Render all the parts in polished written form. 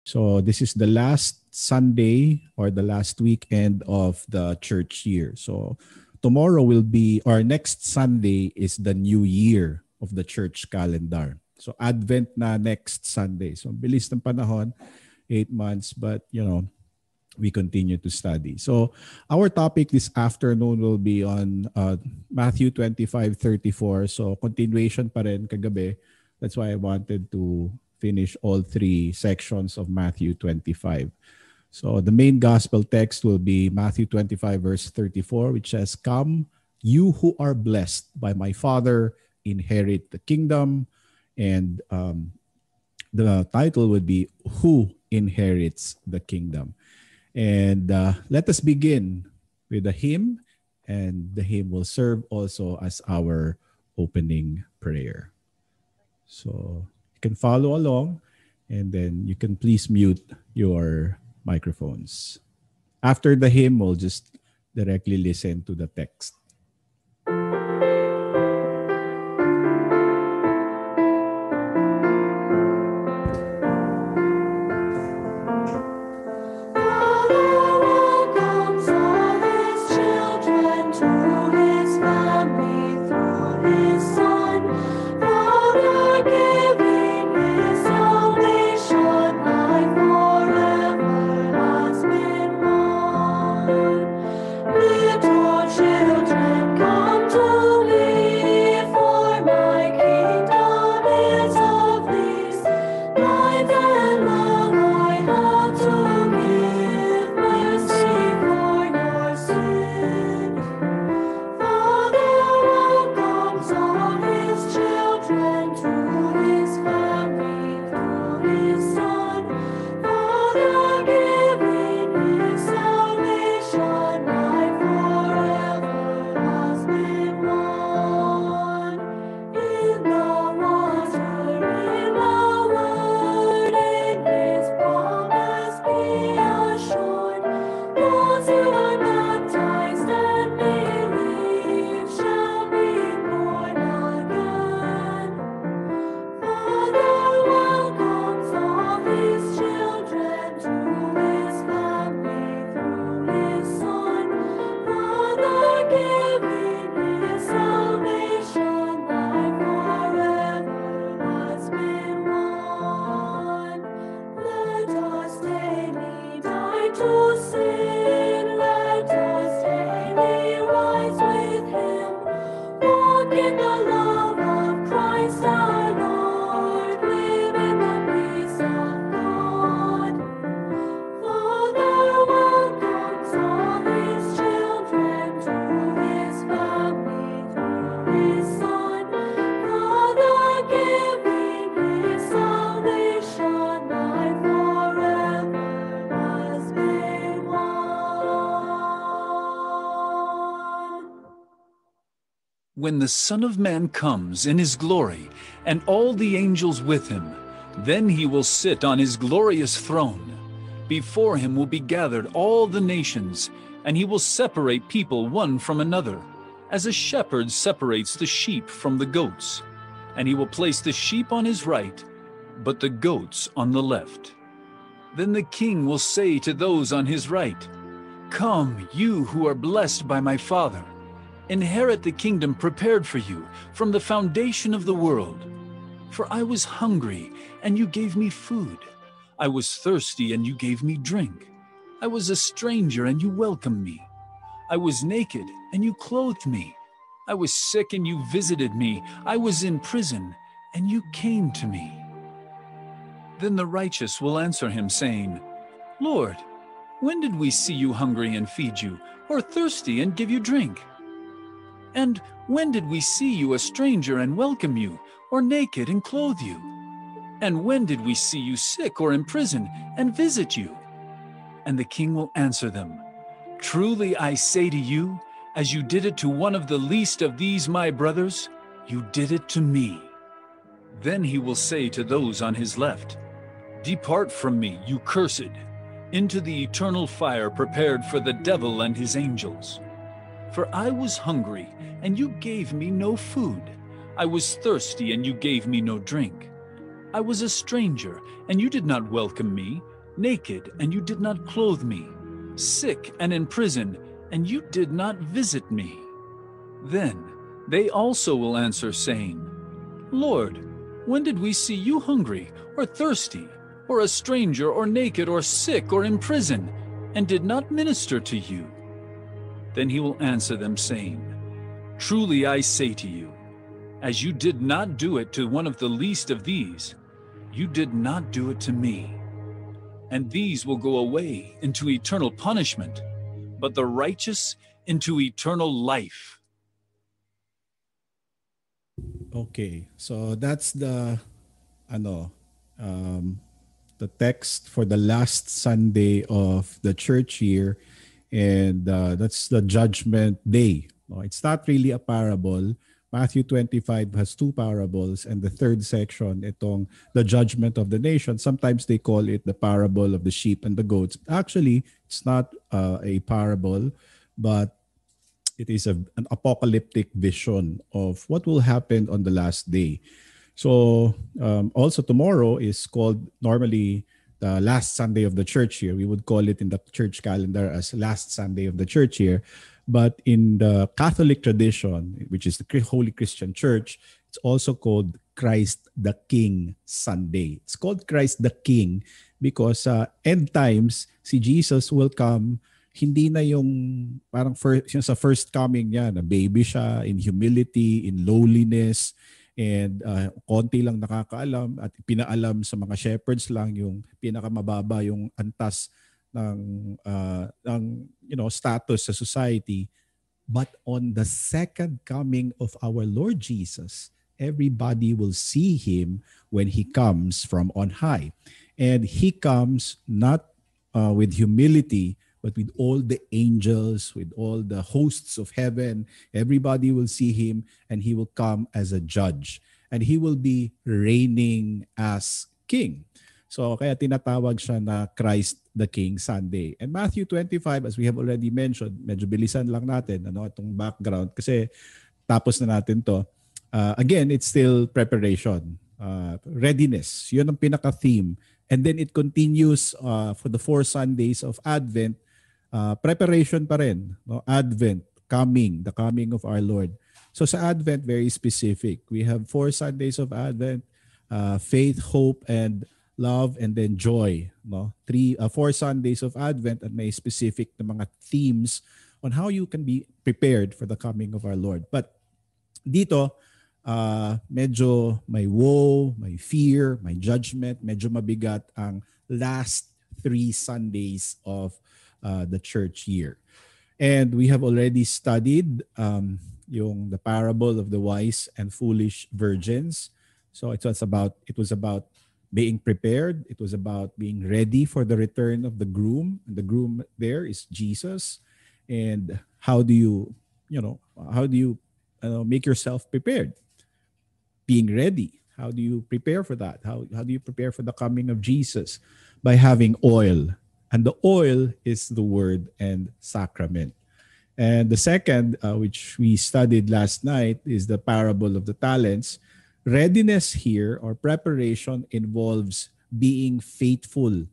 So this is the last Sunday or the last weekend of the church year. So tomorrow will be, or next Sunday is the new year of the church calendar. So Advent na next Sunday. So bilis ng panahon, 8 months, but we continue to study. So our topic this afternoon will be on Matthew 25:34. So continuation pa rin kagabi. That's why I wanted to finish all three sections of Matthew 25. So the main gospel text will be Matthew 25 verse 34, which says, "Come, you who are blessed by my Father, inherit the kingdom." And the title would be, "Who inherits the kingdom?" And let us begin with a hymn, and the hymn will serve also as our opening prayer. So you can follow along, and then you can please mute your microphones. After the hymn, we'll just directly listen to the text. When the Son of Man comes in his glory, and all the angels with him, then he will sit on his glorious throne. Before him will be gathered all the nations, and he will separate people one from another, as a shepherd separates the sheep from the goats. And he will place the sheep on his right, but the goats on the left. Then the king will say to those on his right, "Come, you who are blessed by my Father. Inherit the kingdom prepared for you from the foundation of the world. For I was hungry, and you gave me food. I was thirsty, and you gave me drink. I was a stranger, and you welcomed me. I was naked, and you clothed me. I was sick, and you visited me. I was in prison, and you came to me." Then the righteous will answer him, saying, "Lord, when did we see you hungry and feed you, or thirsty and give you drink? And when did we see you a stranger and welcome you, or naked and clothe you? And when did we see you sick or in prison and visit you?" And the king will answer them, "Truly I say to you, as you did it to one of the least of these my brothers, you did it to me." Then he will say to those on his left, "Depart from me, you cursed, into the eternal fire prepared for the devil and his angels. For I was hungry, and you gave me no food. I was thirsty, and you gave me no drink. I was a stranger, and you did not welcome me, naked, and you did not clothe me, sick and in prison, and you did not visit me. Then they also will answer, saying, Lord, when did we see you hungry, or thirsty, or a stranger, or naked, or sick, or in prison, and did not minister to you? Then he will answer them, saying, Truly I say to you, as you did not do it to one of the least of these, you did not do it to me. And these will go away into eternal punishment, but the righteous into eternal life. Okay, so that's the the text for the last Sunday of the church year, and that's the Judgment Day. No, it's not really a parable. Matthew 25 has two parables, and the third section, itong the judgment of the nation. Sometimes they call it the parable of the sheep and the goats. Actually, it's not a parable, but it is an apocalyptic vision of what will happen on the last day. So also tomorrow is called normally the last Sunday of the church year. We would call it in the church calendar as last Sunday of the church year. But in the Catholic tradition, which is the Holy Christian Church, it's also called Christ the King Sunday. It's called Christ the King because end times, si Jesus will come, hindi na yung parang yung sa first coming niya, na baby siya, in humility, in lowliness, and konti lang nakakaalam at pinaalam sa mga shepherds lang yung pinakamababa, yung antas ng status sa society. But on the second coming of our Lord Jesus, everybody will see him when he comes from on high. And he comes not with humility, but with all the angels, with all the hosts of heaven. Everybody will see him, and he will come as a judge. And he will be reigning as king. So kaya tinatawag siya na Christ the King Sunday. And Matthew 25, as we have already mentioned, medyo bilisan lang natin itong background kasi tapos na natin to. Again, it's still preparation, readiness. Yun ang pinaka-theme. And then it continues for the 4 Sundays of Advent, preparation pa rin. Advent, the coming of our Lord. So sa Advent, very specific. We have 4 Sundays of Advent, faith, hope, and love, and then joy. 4 Sundays of Advent, and may specific na mga themes on how you can be prepared for the coming of our Lord. But dito, medyo may woe, may fear, may judgment, medyo mabigat ang last 3 Sundays of the church year. And we have already studied the parable of the wise and foolish virgins. So it was about being prepared. It was about being ready for the return of the groom. And the groom there is Jesus. And how do you make yourself prepared? Being ready. How do you prepare for that? How do you prepare for the coming of Jesus? By having oil. And the oil is the word and sacrament. And the second, which we studied last night, is the parable of the talents. Readiness here, or preparation, involves being faithful,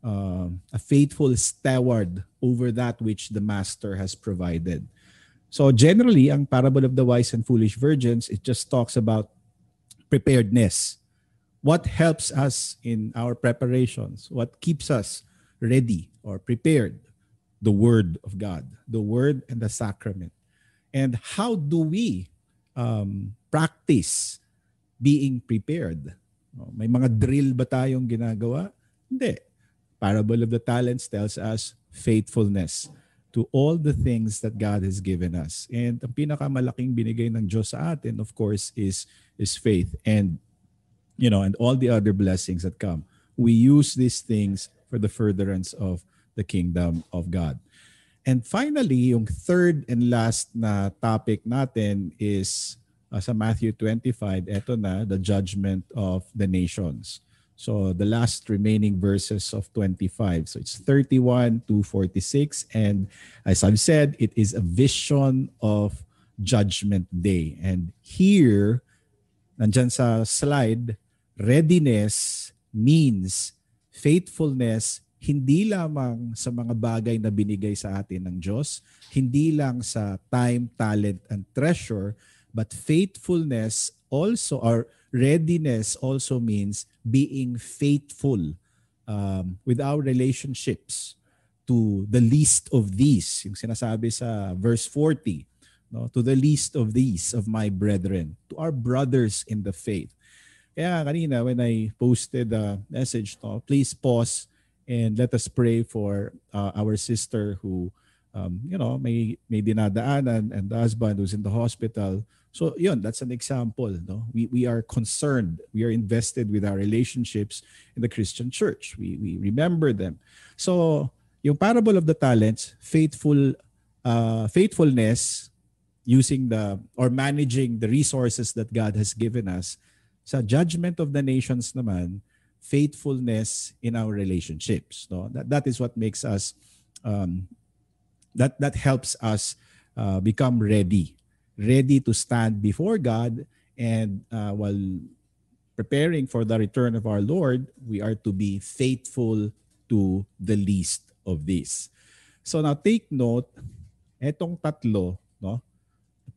a faithful steward over that which the master has provided. So generally, ang parable of the wise and foolish virgins, it just talks about preparedness. What helps us in our preparations? What keeps us ready or prepared? The Word of God, the Word and the Sacrament. And how do we practice being prepared? May mga drill ba tayong ginagawa? Hindi. Parable of the Talents tells us faithfulness to all the things that God has given us. And ang pinakamalaking binigay ng Diyos sa atin, of course, is faith and all the other blessings that come. We use these things for the furtherance of the kingdom of God. And finally, yung third and last na topic natin is sa Matthew 25, eto na, the judgment of the nations. So the last remaining verses of 25. So it's 31 to 46. And as I've said, it is a vision of Judgment Day. And here, nandyan sa slide, readiness means faithfulness hindi lamang sa mga bagay na binigay sa atin ng Diyos, hindi lang sa time, talent, and treasure, but faithfulness also, or readiness also means being faithful with our relationships to the least of these. Yung sinasabi sa verse 40, no? To the least of these of my brethren, to our brothers in the faith. Kaya kanina when I posted a message, no, please pause and let us pray for our sister who may dinadaanan, and the husband who's in the hospital. So yun, that's an example. No? We are concerned. We are invested with our relationships in the Christian church. We remember them. So yung parable of the talents, faithfulness using or managing the resources that God has given us. Sa judgment of the nations naman, faithfulness in our relationships. No? That is what makes us, that helps us become ready to stand before God, and while preparing for the return of our Lord, we are to be faithful to the least of these. So now take note, etong tatlo, no?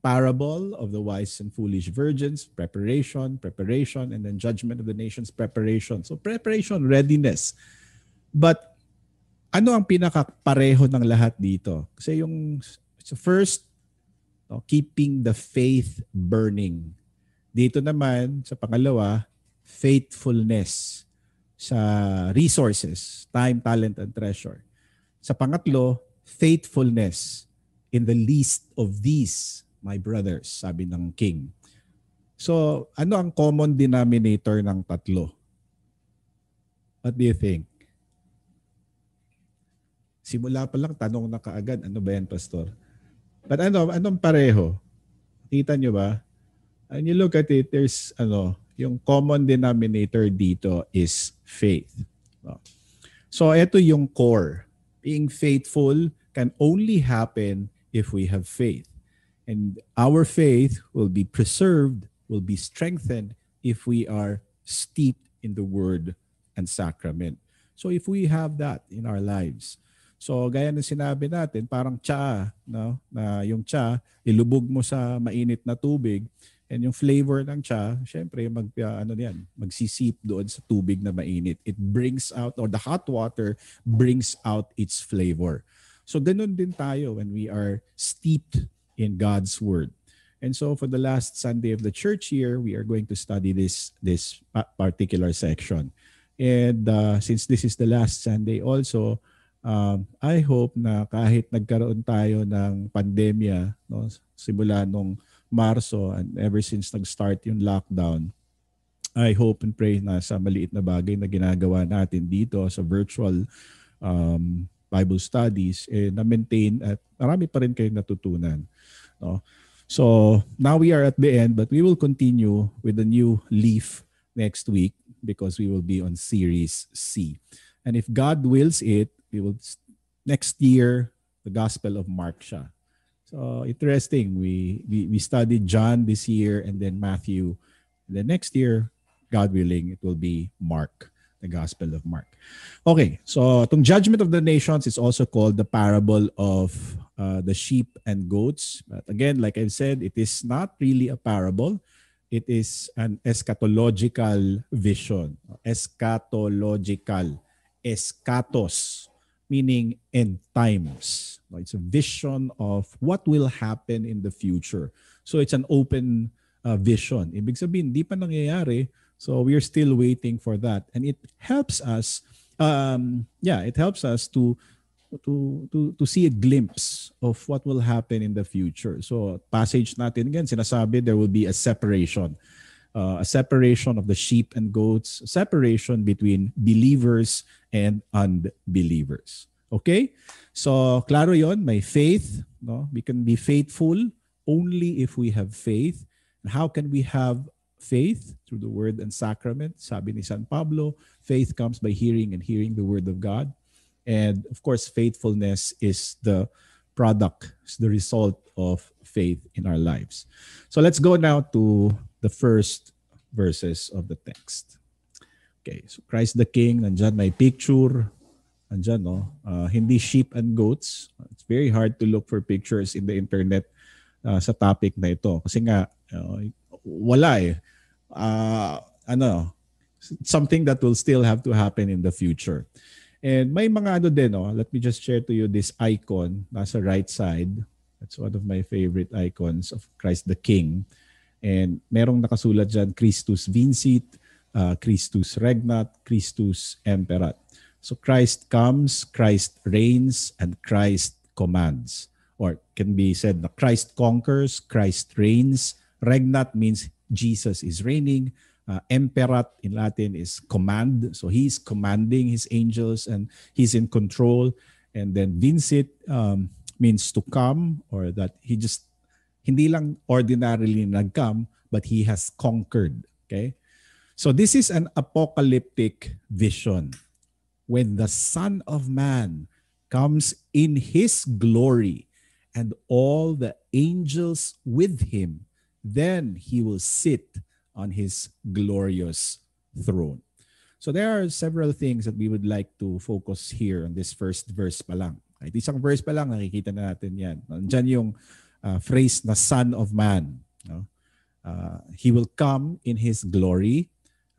Parable of the wise and foolish virgins, preparation, and then judgment of the nations, preparation. So preparation, readiness. But ano ang pinakapareho ng lahat dito? Kasi yung first, no, keeping the faith burning. Dito naman, sa pangalawa, faithfulness sa resources, time, talent, and treasure. Sa pangatlo, faithfulness in the least of these, my brothers, sabi ng king. So, ano ang common denominator ng tatlo? What do you think? Simula pa lang, tanong na kaagad. Ano ba yan, Pastor? But anong pareho? Kita nyo ba? And you look at it, there's, yung common denominator dito is faith. So, ito yung core. Being faithful can only happen if we have faith. And our faith will be preserved, will be strengthened if we are steeped in the Word and Sacrament. So if we have that in our lives, so gaya ng sinabi natin, parang tsa, no? Na yung tsa, ilubog mo sa mainit na tubig, and yung flavor ng tsa, syempre magsisip doon sa tubig na mainit. It brings out, or the hot water brings out its flavor. So ganun din tayo when we are steeped in God's Word. And so for the last Sunday of the church year, we are going to study this particular section. And since this is the last Sunday also, I hope na kahit nagkaroon tayo ng pandemya, no, simula nung Marso and ever since nag-start yung lockdown, I hope and pray na sa maliit na bagay na ginagawa natin dito sa virtual Bible studies, na-maintain at marami pa rin kayong natutunan. No? So now we are at the end, but we will continue with the new leaf next week because we will be on Series C. And if God wills it, we will next year, the Gospel of Mark siya. So interesting, we studied John this year and then Matthew. And then next year, God willing, it will be Mark. The Gospel of Mark. Okay, so itong judgment of the nations is also called the parable of the sheep and goats. But again, like I've said, it is not really a parable. It is an eschatological vision. Eschatological. Eschatos, meaning end times. It's a vision of what will happen in the future. So it's an open vision. Ibig sabihin, di pa nangyayari. So we are still waiting for that, and it helps us. It helps us to see a glimpse of what will happen in the future. So passage natin again, sinasabi there will be a separation of the sheep and goats, a separation between believers and unbelievers. Okay, so klaro yon, may faith. No, we can be faithful only if we have faith. And how can we have faith? Through the word and sacrament. Sabi ni San Pablo, faith comes by hearing, and hearing the word of God. And of course, faithfulness is the product, is the result of faith in our lives. So let's go now to the first verses of the text. Okay, so Christ the King, nandyan may picture. Andyan, no? Hindi sheep and goats. It's very hard to look for pictures in the internet sa topic na ito. Kasi nga, wala eh. Something that will still have to happen in the future. And may mga ano din, no? Let me just share to you this icon nasa right side. That's one of my favorite icons of Christ the King. And merong nakasulat dyan, Christus Vincit, Christus Regnat, Christus Emperat. So Christ comes, Christ reigns, and Christ commands. Or can be said na Christ conquers, Christ reigns. Regnat means Jesus is reigning. Emperat in Latin is command. So he's commanding his angels and he's in control. And then Vincit means to come, or that he just hindi lang ordinarily nag-come, but he has conquered. Okay? So this is an apocalyptic vision. When the Son of Man comes in his glory and all the angels with him, then he will sit on his glorious throne. So there are several things that we would like to focus here on this first verse pa lang. Kahit isang verse pa lang, nakikita na natin yan. Nandiyan yung phrase na Son of Man. No? He will come in his glory.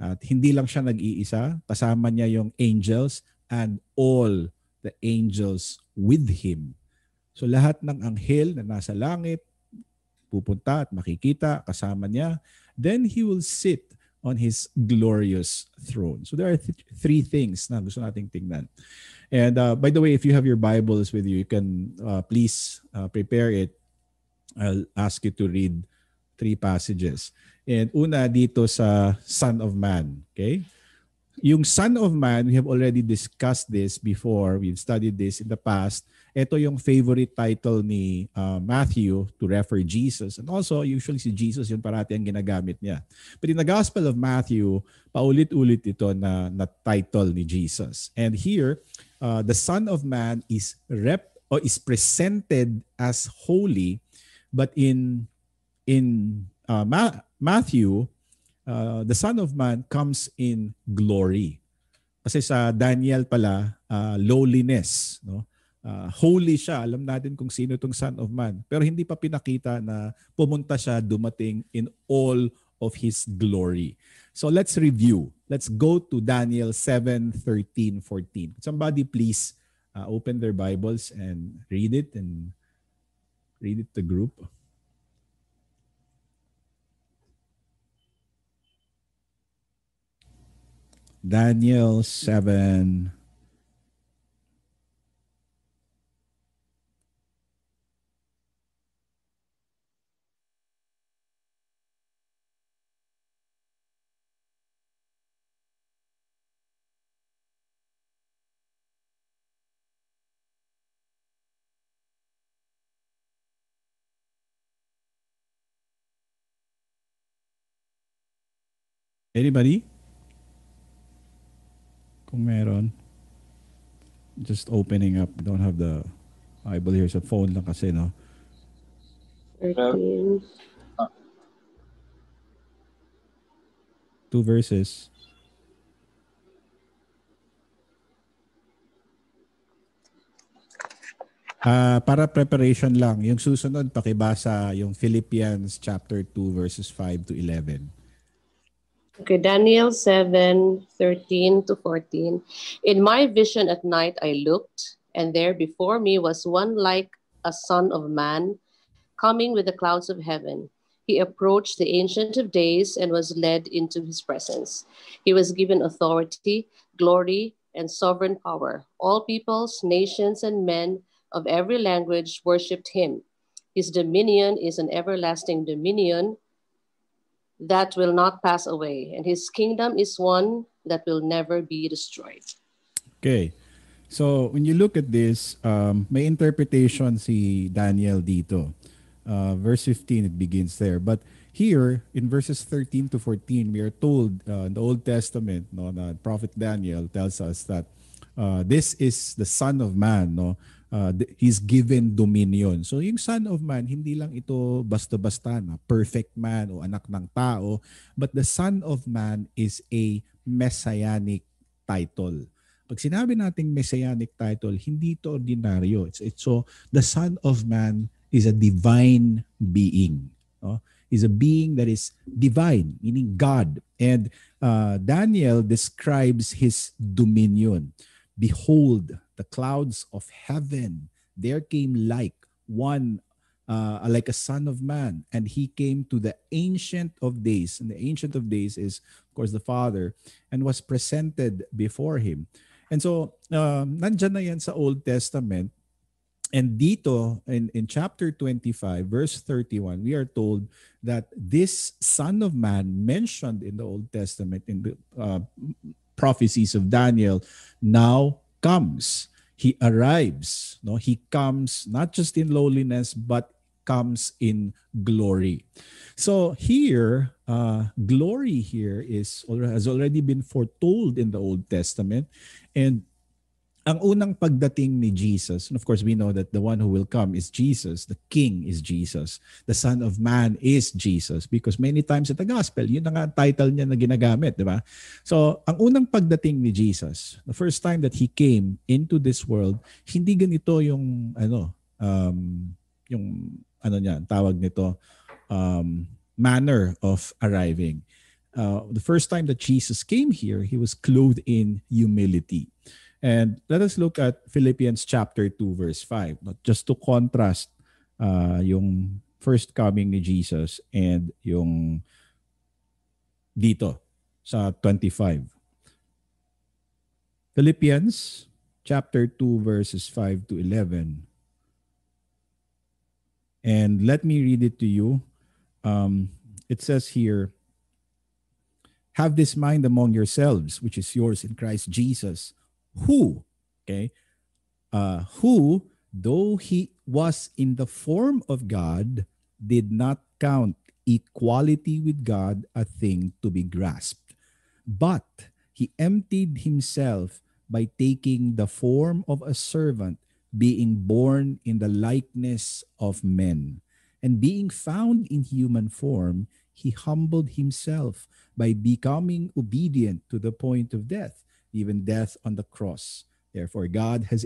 At hindi lang siya nag-iisa, kasama niya yung angels and all the angels with him. So lahat ng anghel na nasa langit, pupunta at makikita, kasama niya. Then he will sit on his glorious throne. So there are three things na gusto nating tingnan. And by the way, if you have your Bibles with you, you can please prepare it. I'll ask you to read 3 passages. And una dito sa Son of Man. Okay? Yung Son of Man, we have already discussed this before. We've studied this in the past. Ito yung favorite title ni Matthew to refer Jesus. And also, usually si Jesus yun parati ang ginagamit niya. But in the Gospel of Matthew, paulit-ulit ito na title ni Jesus. And here, the Son of Man is presented as holy, but in Matthew, the Son of Man comes in glory. Kasi sa Daniel pala, lowliness. No? Holy siya. Alam natin kung sino itong Son of Man. Pero hindi pa pinakita na pumunta siya, dumating in all of His glory. So let's review. Let's go to Daniel 7:13-14. Somebody please open their Bibles and read it to group. Daniel 7. Anybody? Kung meron. Just opening up. Don't have the Bible here sa phone lang kasi, no? 13. 2 verses. Para preparation lang. Yung susunod, pakibasa yung Philippians chapter 2 verses 5 to 11. Okay, Daniel 7:13-14. In my vision at night I looked, and there before me was one like a son of man, coming with the clouds of heaven. He approached the Ancient of Days and was led into his presence. He was given authority, glory, and sovereign power. All peoples, nations, and men of every language worshipped him. His dominion is an everlasting dominion that will not pass away, and his kingdom is one that will never be destroyed. Okay. So, when you look at this, may interpretation si Daniel dito. Verse 15, it begins there. But here, in verses 13-14, we are told in the Old Testament, no, na Prophet Daniel tells us that this is the Son of Man, no? He's given dominion. So yung Son of Man, hindi lang ito basta-basta na perfect man o anak ng tao, but the Son of Man is a messianic title. pag sinabi nating messianic title, hindi ito ordinaryo. So the Son of Man is a divine being. No? Is a being that is divine, meaning God. And Daniel describes his dominion. Behold, the clouds of heaven, there came like a son of man, and he came to the Ancient of Days. And the Ancient of Days is, of course, the Father, and was presented before him. And so, nandyan na yan sa Old Testament. And dito, in chapter 25, verse 31, we are told that this Son of Man mentioned in the Old Testament, in the prophecies of Daniel, now comes. He arrives. No? He comes not just in lowliness, but comes in glory. So here, glory here has already been foretold in the Old Testament. And ang unang pagdating ni Jesus, and of course we know that the one who will come is Jesus, the King is Jesus, the Son of Man is Jesus, because many times at the gospel, yun na nga ang title niya na ginagamit, di ba? So, ang unang pagdating ni Jesus, the first time that he came into this world, hindi ganito yung tawag nito, manner of arriving. The first time that Jesus came here, he was clothed in humility. And let us look at Philippians chapter 2 verse 5, just to contrast yung first coming ni Jesus and yung dito sa 25. Philippians chapter 2 verses 5 to 11. And let me read it to you. It says here, have this mind among yourselves, which is yours in Christ Jesus, who, though he was in the form of God, did not count equality with God a thing to be grasped, but he emptied himself by taking the form of a servant, being born in the likeness of men. And being found in human form, he humbled himself by becoming obedient to the point of death, even death on the cross. Therefore, God has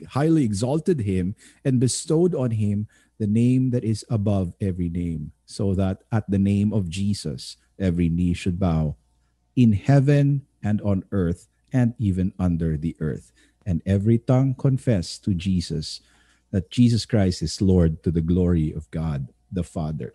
highly exalted him and bestowed on him the name that is above every name, so that at the name of Jesus, every knee should bow, in heaven and on earth and even under the earth, and every tongue confess to Jesus that Jesus Christ is Lord, to the glory of God the Father.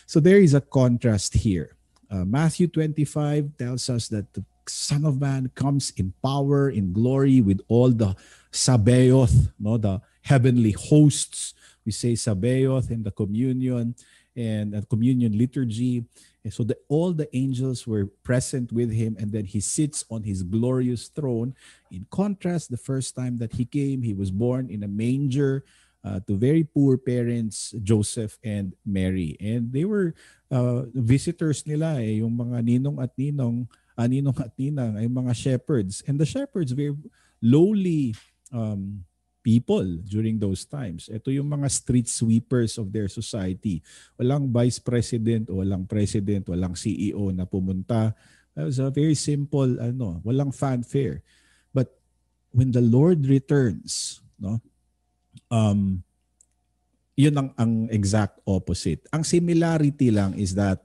So there is a contrast here. Matthew 25 tells us that the Son of Man comes in power, in glory, with all the Sabaoth, the heavenly hosts. We say Sabaoth in the communion and the communion liturgy. And so all the angels were present with him, and then he sits on his glorious throne. In contrast, the first time that he came, he was born in a manger to very poor parents, Joseph and Mary. And they were visitors nila, yung mga ninong at ninang, ay mga shepherds. And the shepherds were lowly people during those times. Ito yung mga street sweepers of their society. Walang vice president, walang president, walang CEO na pumunta. It was a very simple, walang fanfare. But when the Lord returns, yun ang exact opposite. Ang similarity lang is that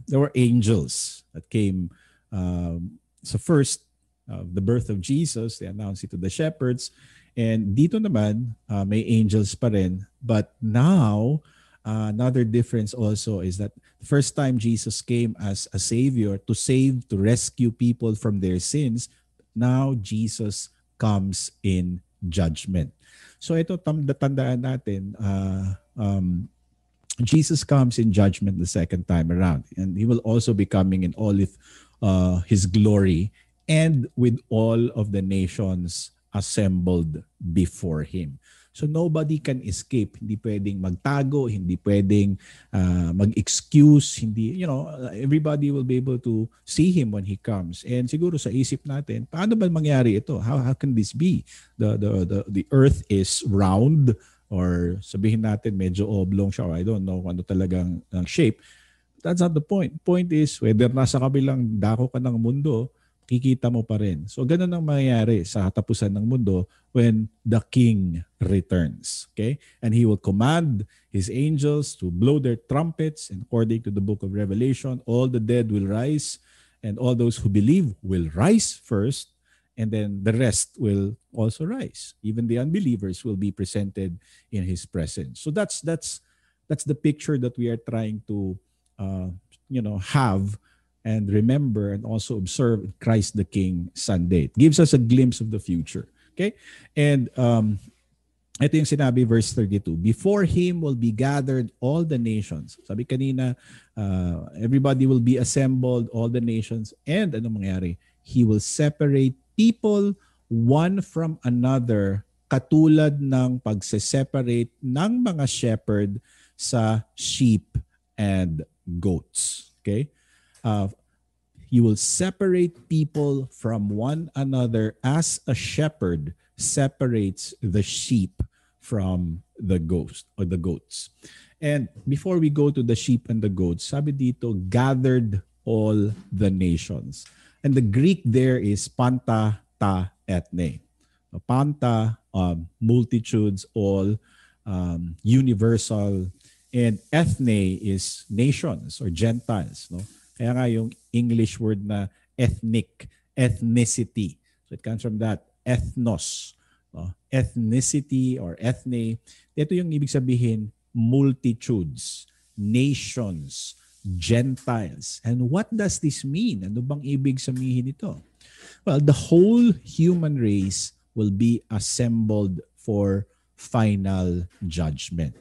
there were angels that came. So first, the birth of Jesus, they announced it to the shepherds. And dito naman, may angels pa rin. But now, another difference also is that the first time Jesus came as a savior to save, to rescue people from their sins, now Jesus comes in judgment. So ito, tandaan natin, Jesus comes in judgment the second time around. And he will also be coming in all of his glory and with all of the nations assembled before him. So nobody can escape. Hindi pwedeng magtago, hindi pwedeng mag-excuse, hindi, everybody will be able to see him when he comes. And siguro sa isip natin, paano ba mangyari ito? How can this be? The earth is round, or sabihin natin medyo oblong siya, or I don't know ano talagang shape. That's not the point. The point is, whether nasa kabilang dako ka ng mundo, kikita mo pa rin. So ganun ang mangyayari sa katapusan ng mundo when the King returns. Okay? And he will command his angels to blow their trumpets, and according to the book of Revelation, all the dead will rise, and all those who believe will rise first, and then the rest will also rise. Even the unbelievers will be presented in his presence. So that's the picture that we are trying to have and remember and also observe Christ the King Sunday. It gives us a glimpse of the future. Okay? And ito yung sinabi, verse 32. Before him will be gathered all the nations. Sabi kanina, everybody will be assembled, all the nations. And ano mangyari? He will separate people one from another, katulad ng pagse-separate ng mga shepherd sa sheep and goats. Okay? You will separate people from one another as a shepherd separates the sheep from the goats. And before we go to the sheep and the goats, sabi dito, gathered all the nations. And the Greek there is panta ta ethne. Panta, multitudes, all, universal, and ethne is nations or Gentiles. No? Kaya nga yung English word na ethnicity. So it comes from that, ethnos. No? Ethnicity or ethne. Ito yung ibig sabihin, multitudes, nations, Gentiles. And what does this mean? Ano bang ibig sabihin ito? Well, the whole human race will be assembled for final judgment.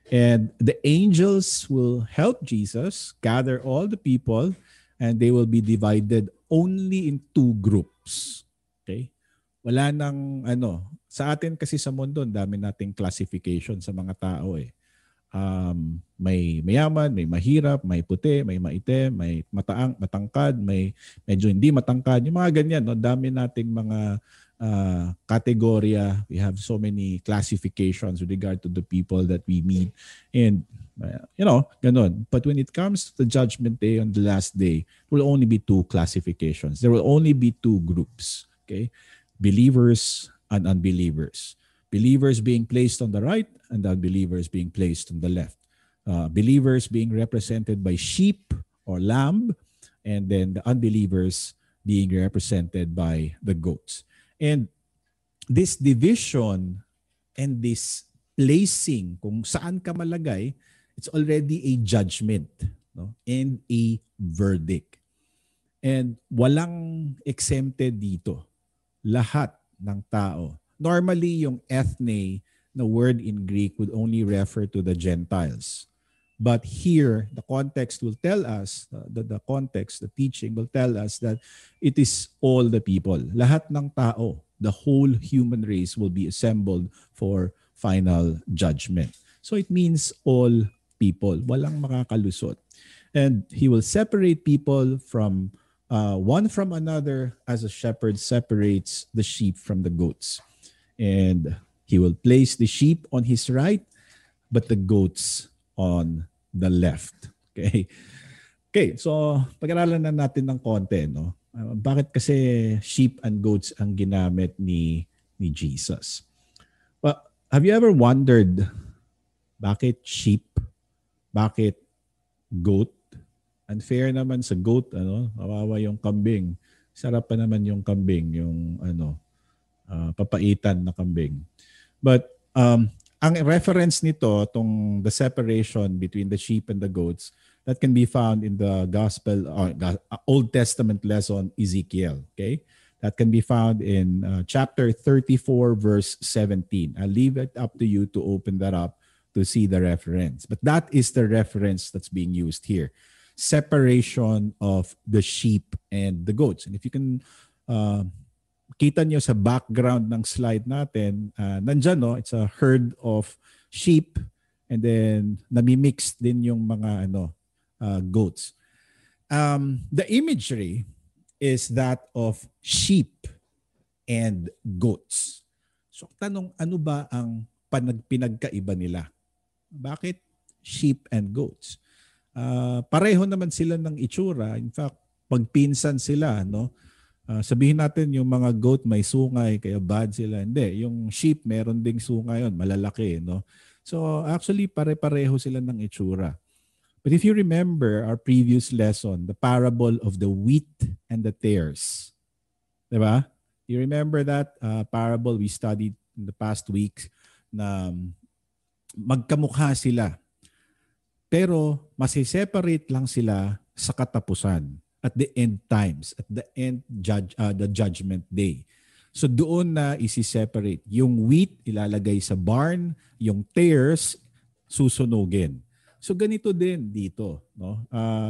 And the angels will help Jesus gather all the people, and they will be divided only in two groups. Okay? Wala nang sa atin kasi sa mundo, dami nating classification sa mga tao eh. May mayaman, may mahirap, may puti, may maitim, may matangkad, may medyo hindi matangkad. Yung mga ganyan, no? Dami nating mga kategorya. We have so many classifications with regard to the people that we meet. And, ganun. But when it comes to the judgment day on the last day, there will only be two classifications. There will only be two groups. Okay? Believers and unbelievers. Believers being placed on the right and the unbelievers being placed on the left. Believers being represented by sheep or lamb, and then the unbelievers being represented by the goats. And this division and this placing, kung saan ka malagay, it's already a judgment, no? And a verdict. And walang exempted dito. Lahat ng tao. Normally, yung ethne, na word in Greek, would only refer to the Gentiles. But here, the context will tell us, the context, the teaching will tell us that it is all the people. Lahat ng tao, the whole human race will be assembled for final judgment. So it means all people. Walang makakalusot. And he will separate people from one from another as a shepherd separates the sheep from the goats. And he will place the sheep on his right, but the goats on the left. Okay, so pag-aralan na natin ng konti, no? Bakit kasi sheep and goats ang ginamit ni Jesus? Well, have you ever wondered bakit sheep? Bakit goat? Unfair naman sa goat, kawawa yung kambing. Sarap pa naman yung kambing, yung papaitan na kambing. But ang reference nito, the separation between the sheep and the goats, that can be found in the Gospel, Old Testament lesson, Ezekiel. Okay, that can be found in chapter 34, verse 17. I'll leave it up to you to open that up to see the reference. But that is the reference that's being used here. Separation of the sheep and the goats. And if you can kita nyo sa background ng slide natin, nandyan, no? It's a herd of sheep, and then nami-mix din yung mga goats. The imagery is that of sheep and goats. So tanong, ano ba ang pinagkaiba nila? Bakit sheep and goats? Pareho naman sila ng itsura. In fact, pagpinsan sila, no? Sabihin natin yung mga goat may sungay kaya bad sila. Hindi, yung sheep meron ding sungay yon, malalaki, no? So actually pare-pareho sila ng itsura. But if you remember our previous lesson, the parable of the wheat and the tares. 'Di ba? You remember that parable we studied in the past week na magkamukha sila. Pero masiseparate lang sila sa katapusan at the end times, at the the judgment day. So doon na isi-separate. Yung wheat ilalagay sa barn, yung tares susunugin. So ganito din dito, no?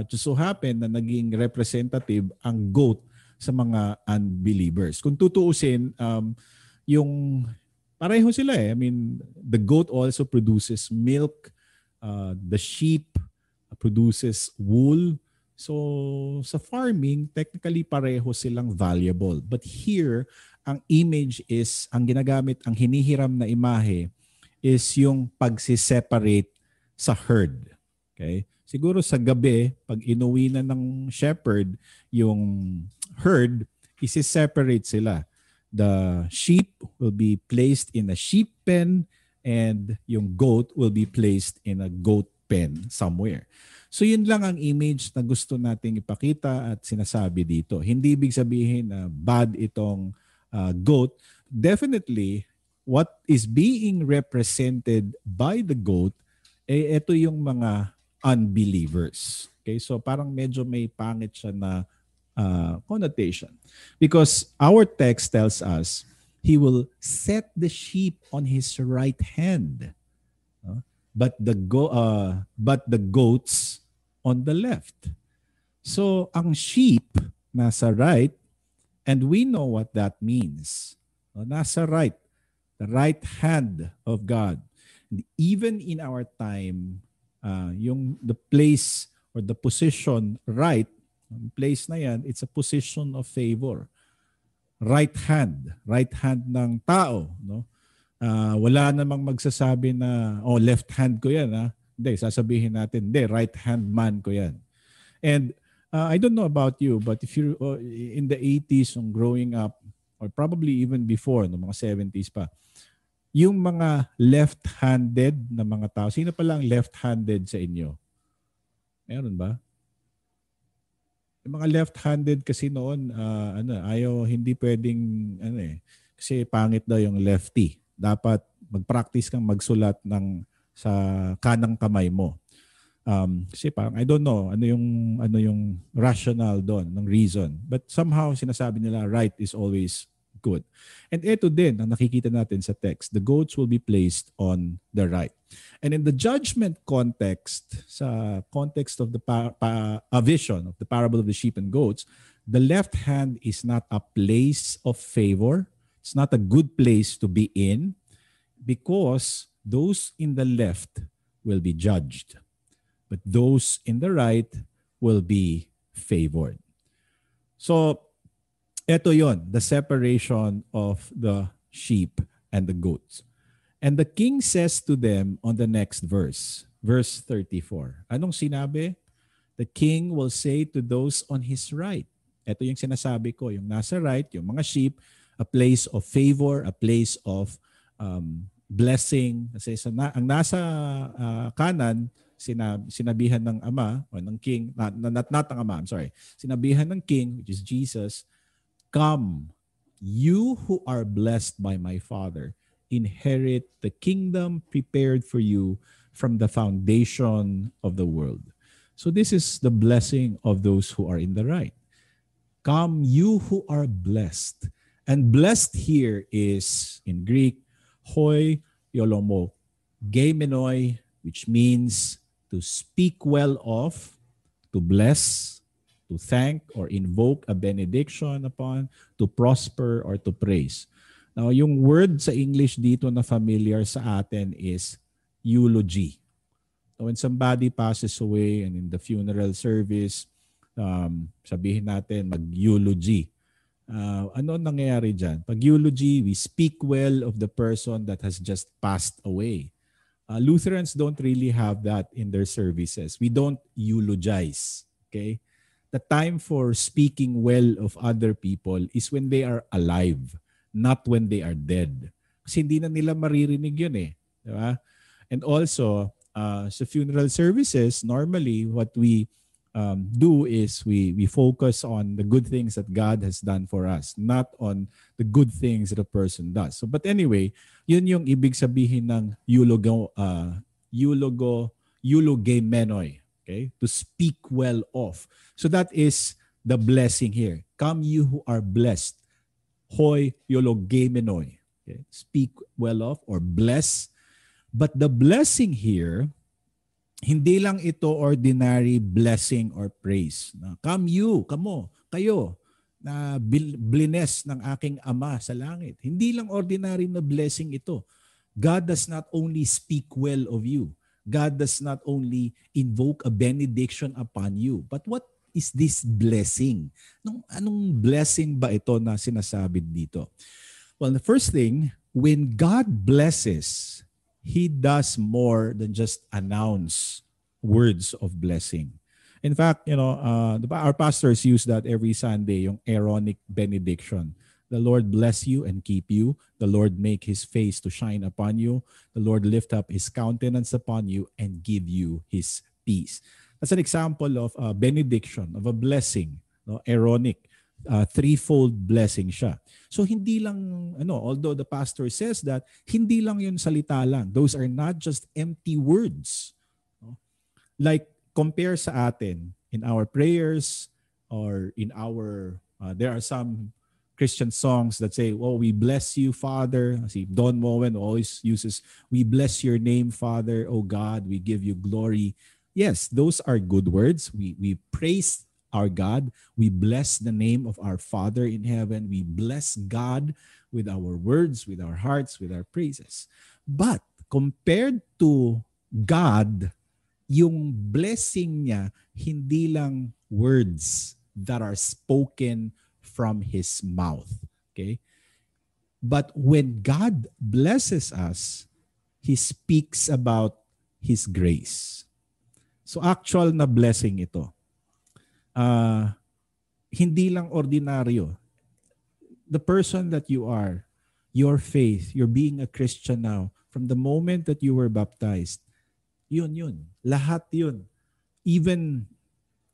Just so happen na naging representative ang goat sa mga unbelievers. Kung tutuusin, yung pareho sila eh. I mean, the goat also produces milk, the sheep produces wool. So sa farming, technically pareho silang valuable. But here, ang image is, ang ginagamit, ang hinihiram na imahe is yung pagsiseparate sa herd. Okay? Siguro sa gabi, pag inuwi na ng shepherd yung herd, isi-separate sila. The sheep will be placed in a sheep pen and yung goat will be placed in a goat pen somewhere. So yun lang ang image na gusto nating ipakita at sinasabi dito. Hindi ibig sabihin na bad itong goat. Definitely, what is being represented by the goat, ito yung mga unbelievers. Okay, so parang medyo may pangit siya na connotation. Because our text tells us, he will set the sheep on his right hand, but the goats on the left. So ang sheep nasa right, and we know what that means. Nasa right, the right hand of God. And even in our time, the place or the position right, place na yan, it's a position of favor. Right hand ng tao, no? Wala namang magsasabi na left hand ko yan, ha. Hindi, sasabihin natin, hindi, right hand man ko yan. And I don't know about you, but if you in the 80s growing up, or probably even before, no, mga 70s pa, yung mga left-handed na mga tao, sino pa lang left-handed sa inyo? Meron ba? Yung mga left-handed kasi noon, hindi pwedeng, kasi pangit daw yung lefty. Dapat mag-practice kang magsulat sa kanang kamay mo. Kasi parang, I don't know, ano yung rational doon, ng reason. But somehow, sinasabi nila, right is always good. And ito din, ang nakikita natin sa text, the goats will be placed on the right. And in the judgment context, sa context of the vision of the parable of the sheep and goats, the left hand is not a place of favor. It's not a good place to be in because those in the left will be judged, but those in the right will be favored. So, ito yon, the separation of the sheep and the goats. And the king says to them on the next verse 34. Anong sinabi? The king will say to those on his right. Ito yung sinasabi ko, yung nasa right, yung mga sheep, a place of favor, a place of blessing. Kasi ang nasa kanan, sinabihan ng ama o ng king, not ang ama, I'm sorry. Sinabihan ng king, which is Jesus, "Come, you who are blessed by my Father, inherit the kingdom prepared for you from the foundation of the world." So this is the blessing of those who are in the right. Come, you who are blessed. And blessed here is, in Greek, hoi yolomo, geimenoi, which means to speak well of, to bless, to thank or invoke a benediction upon, to prosper or to praise. Now, yung word sa English dito na familiar sa atin is eulogy. So when somebody passes away and in the funeral service, sabihin natin mag-eulogy. Ano nangyayari dyan? Pag eulogy, we speak well of the person that has just passed away. Lutherans don't really have that in their services. We don't eulogize. Okay? The time for speaking well of other people is when they are alive, not when they are dead. Kasi hindi na nila maririnig yun eh. Di ba? And also, sa funeral services, normally what we do is we focus on the good things that God has done for us, not on the good things that a person does. So, but anyway, yun yung ibig sabihin ng eulogomenoy, okay? To speak well of. So that is the blessing here. Come you who are blessed. Hoi eulogomenoy. Okay? Speak well of or bless. But the blessing here, hindi lang ito ordinary blessing or praise. Come you, kayo, na blines ng aking Ama sa langit. Hindi lang ordinary na blessing ito. God does not only speak well of you. God does not only invoke a benediction upon you. But what is this blessing? Anong blessing ba ito na sinasabi dito? Well, the first thing, when God blesses, He does more than just announce words of blessing. In fact, our pastors use that every Sunday, yung Aaronic benediction. The Lord bless you and keep you. The Lord make His face to shine upon you. The Lord lift up His countenance upon you and give you His peace. That's an example of a benediction, of a blessing, Aaronic. Threefold blessing siya. So hindi lang, although the pastor says that, hindi lang yun salita lang. Those are not just empty words. Like, compare sa atin, in our prayers, or in our, there are some Christian songs that say, oh, we bless you, Father. See, Don Moen always uses, we bless your name, Father, oh God, we give you glory. Yes, those are good words. We praise our God. We bless the name of our Father in heaven. We bless God with our words, with our hearts, with our praises. But compared to God, yung blessing niya, hindi lang words that are spoken from His mouth. Okay? But when God blesses us, He speaks about His grace. So actual na blessing ito. Hindi lang ordinaryo. The person that you are, your faith, you're being a Christian now, from the moment that you were baptized, yun. Lahat yun. Even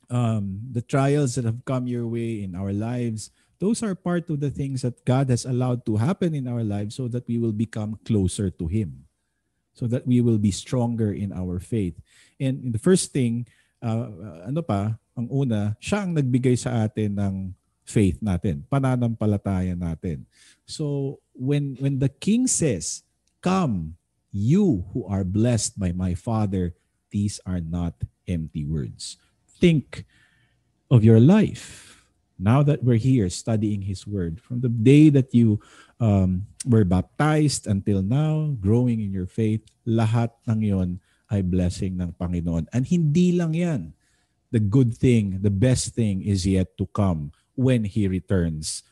the trials that have come your way in our lives, those are part of the things that God has allowed to happen in our lives so that we will become closer to Him, so that we will be stronger in our faith. And in the first thing, ang una, siya ang nagbigay sa atin ng faith natin, pananampalataya natin. So when the King says, "Come, you who are blessed by my Father," these are not empty words. Think of your life. Now that we're here studying His Word, from the day that you were baptized until now, growing in your faith, lahat ng yon ay blessing ng Panginoon. And hindi lang yan. The good thing, the best thing is yet to come when He returns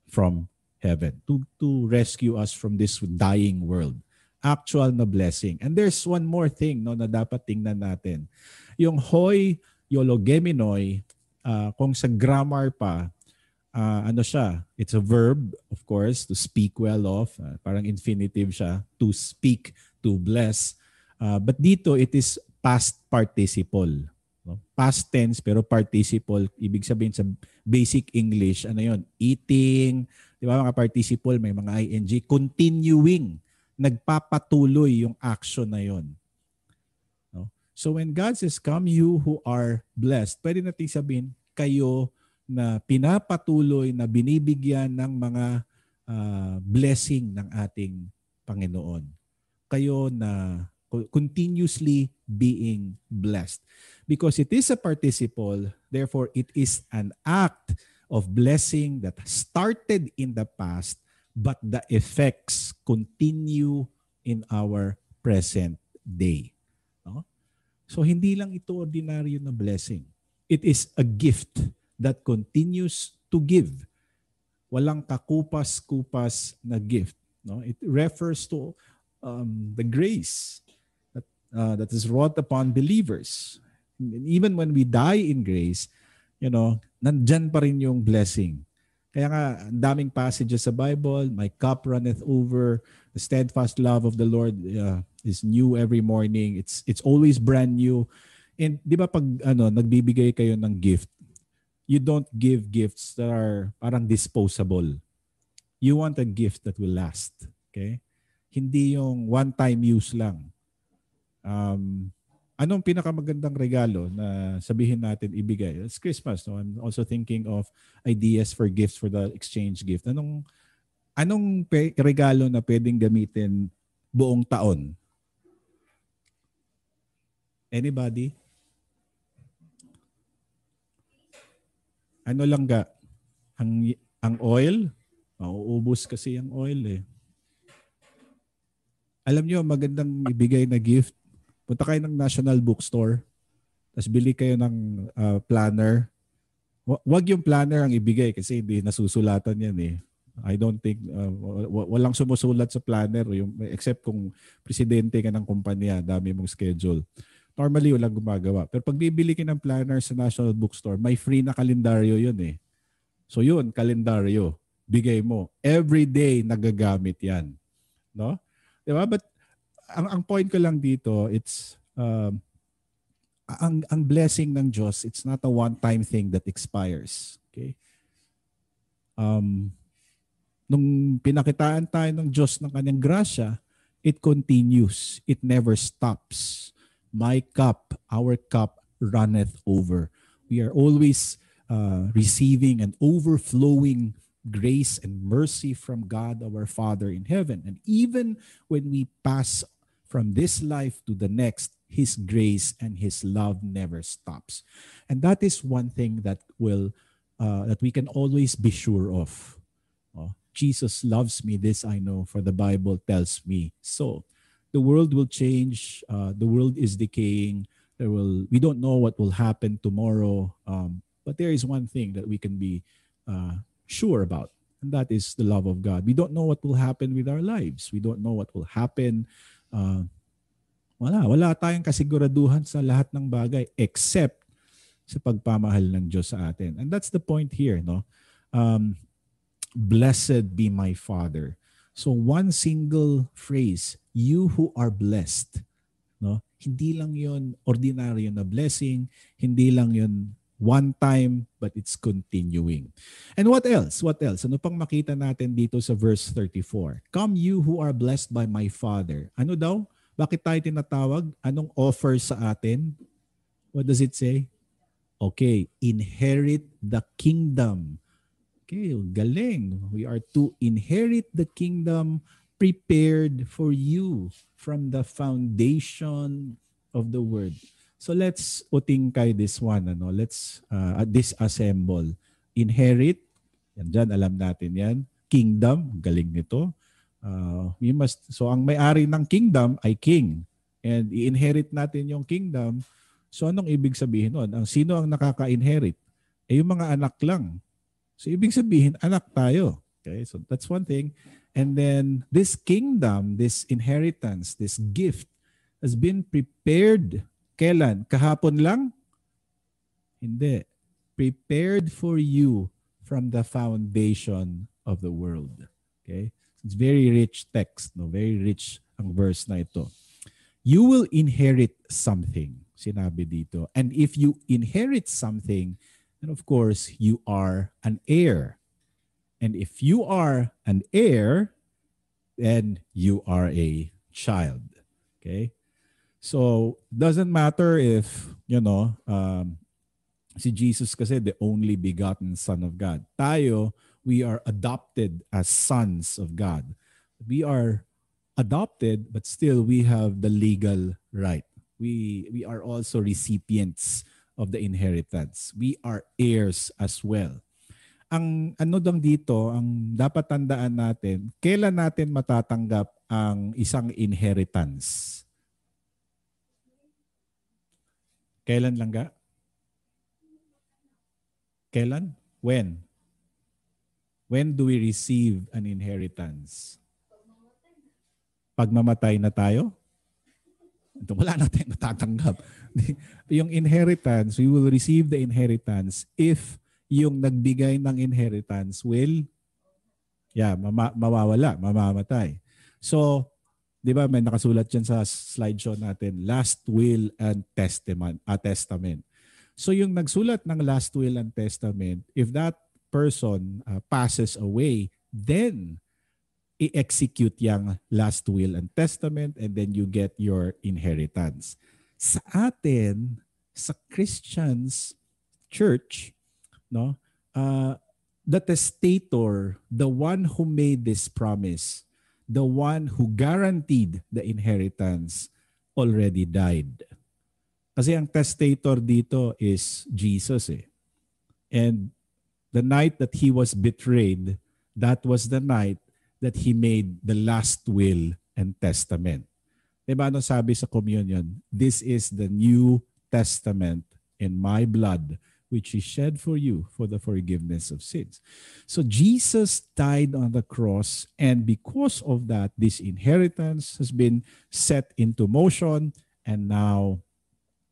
from heaven to rescue us from this dying world. Actual na blessing. And there's one more thing na dapat tingnan natin. Yung hoi eulogomenoy, kung sa grammar pa, siya? It's a verb, of course, to speak well of. Parang infinitive siya. To speak, to bless. But dito, it is past participle. Past tense pero participle, ibig sabihin sa basic English, eating, di ba mga participle, may mga ing, continuing, nagpapatuloy yung action na yon. No? So when God says, "Come you who are blessed," pwede natin sabihin, kayo na pinapatuloy, na binibigyan ng mga blessing ng ating Panginoon. Kayo na continuously being blessed. Because it is a participle, therefore it is an act of blessing that started in the past, but the effects continue in our present day. No? So hindi lang ito ordinaryo na blessing. It is a gift that continues to give. Walang kakupas-kupas na gift. No? It refers to the grace that is wrought upon believers. Even when we die in grace, nandyan pa rin yung blessing. Kaya nga, ang daming passages sa Bible, my cup runneth over, the steadfast love of the Lord is new every morning. It's always brand new. And di ba pag nagbibigay kayo ng gift, you don't give gifts that are parang disposable. You want a gift that will last. Okay? Hindi yung one-time use lang. Anong pinakamagandang regalo na sabihin natin ibigay? It's Christmas. No? I'm also thinking of ideas for gifts for the exchange gift. Anong regalo na pwedeng gamitin buong taon? Anybody? Ano lang ga? Ang oil? Mauubos kasi ang oil eh. Alam niyo, magandang ibigay na gift. Punta kayo ng National Bookstore, tapos bili kayo ng planner. Wag yung planner ang ibigay kasi hindi nasusulatan yan eh. I don't think, walang sumusulat sa planner except kung presidente ka ng kumpanya, dami mong schedule. Normally, walang gumagawa. Pero pag bibili ka ng planner sa National Bookstore, may free na kalendaryo yun eh. So yun, kalendaryo. Bigay mo. Every day nagagamit yan. No? Diba? But ang point ko lang dito, it's ang blessing ng Diyos, it's not a one-time thing that expires. Okay? Nung pinakitaan tayo ng Diyos ng kanyang grasya, it continues. It never stops. My cup, our cup runneth over. We are always receiving an overflowing grace and mercy from God our Father in heaven. And even when we pass from this life to the next, His grace and His love never stops. And that is one thing that that we can always be sure of. Jesus loves me, this I know, for the Bible tells me so. The world will change. The world is decaying. We don't know what will happen tomorrow. But there is one thing that we can be sure about, and that is the love of God. We don't know what will happen with our lives. We don't know what will happen. Wala tayong kasiguraduhan sa lahat ng bagay except sa pagpamahal ng Diyos sa atin. And that's the point here, no? Blessed be my Father. So one single phrase, you who are blessed, no? Hindi lang 'yon ordinaryo na blessing, hindi lang 'yon one time, but it's continuing. And what else? What else? Ano pang makita natin dito sa verse 34? Come you who are blessed by my Father. Ano daw? Bakit tayo tinatawag? Anong offer sa atin? What does it say? Okay, inherit the kingdom. Okay, galing. We are to inherit the kingdom prepared for you from the foundation of the word. So let's utingkay this one. Let's disassemble. Inherit, yan dyan, alam natin yan. Kingdom, galing nito. So ang may-ari ng kingdom ay king. And i-inherit natin yung kingdom. So anong ibig sabihin nun? Sino ang nakaka-inherit? Yung mga anak lang. So ibig sabihin, anak tayo. Okay, so that's one thing. And then this kingdom, this inheritance, this gift has been prepared. Kailan? Kahapon lang? Hindi. Prepared for you from the foundation of the world. Okay? It's very rich text, no? Very rich ang verse na ito. You will inherit something, sinabi dito. And if you inherit something, then of course, you are an heir. And if you are an heir, then you are a child. Okay? So, doesn't matter if, si Jesus kasi the only begotten Son of God. Tayo, we are adopted as sons of God. We are adopted, but still we have the legal right. We are also recipients of the inheritance. We are heirs as well. Ang dito, ang dapat tandaan natin, kailan natin matatanggap ang isang inheritance? Kailan lang ga? Kailan? When? When do we receive an inheritance? Pag mamatay na tayo? Wala na tayong natatanggap. Yung inheritance, we will receive the inheritance if yung nagbigay ng inheritance will mawawala, mamamatay. So, di ba may nakasulat dyan sa slideshow natin, last will and testament. So yung nagsulat ng last will and testament, if that person passes away, then i-execute yung last will and testament and then you get your inheritance. Sa atin, sa Christians church, no, the testator, the one who made this promise, the one who guaranteed the inheritance, already died. Kasi ang testator dito is Jesus eh. And the night that he was betrayed, that was the night that he made the last will and testament. Diba ano sabi sa communion? This is the New Testament in my blood, which is shed for you for the forgiveness of sins. So Jesus died on the cross, and because of that, this inheritance has been set into motion, and now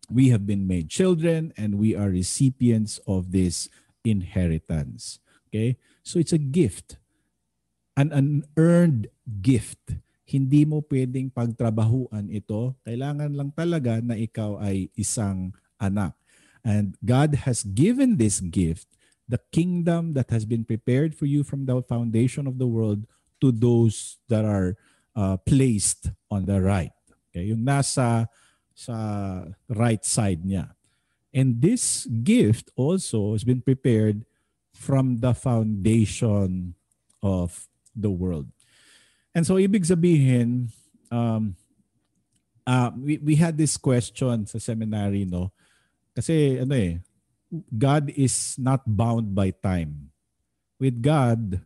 we have been made children, and we are recipients of this inheritance. Okay? So it's a gift. An unearned gift. Hindi mo pwedeng pagtrabahuan ito. Kailangan lang talaga na ikaw ay isang anak. And God has given this gift, the kingdom that has been prepared for you from the foundation of the world, to those that are placed on the right. Okay? Yung nasa sa right side niya. And this gift also has been prepared from the foundation of the world. And so ibig sabihin, we had this question sa seminary, no? Kasi God is not bound by time. With God,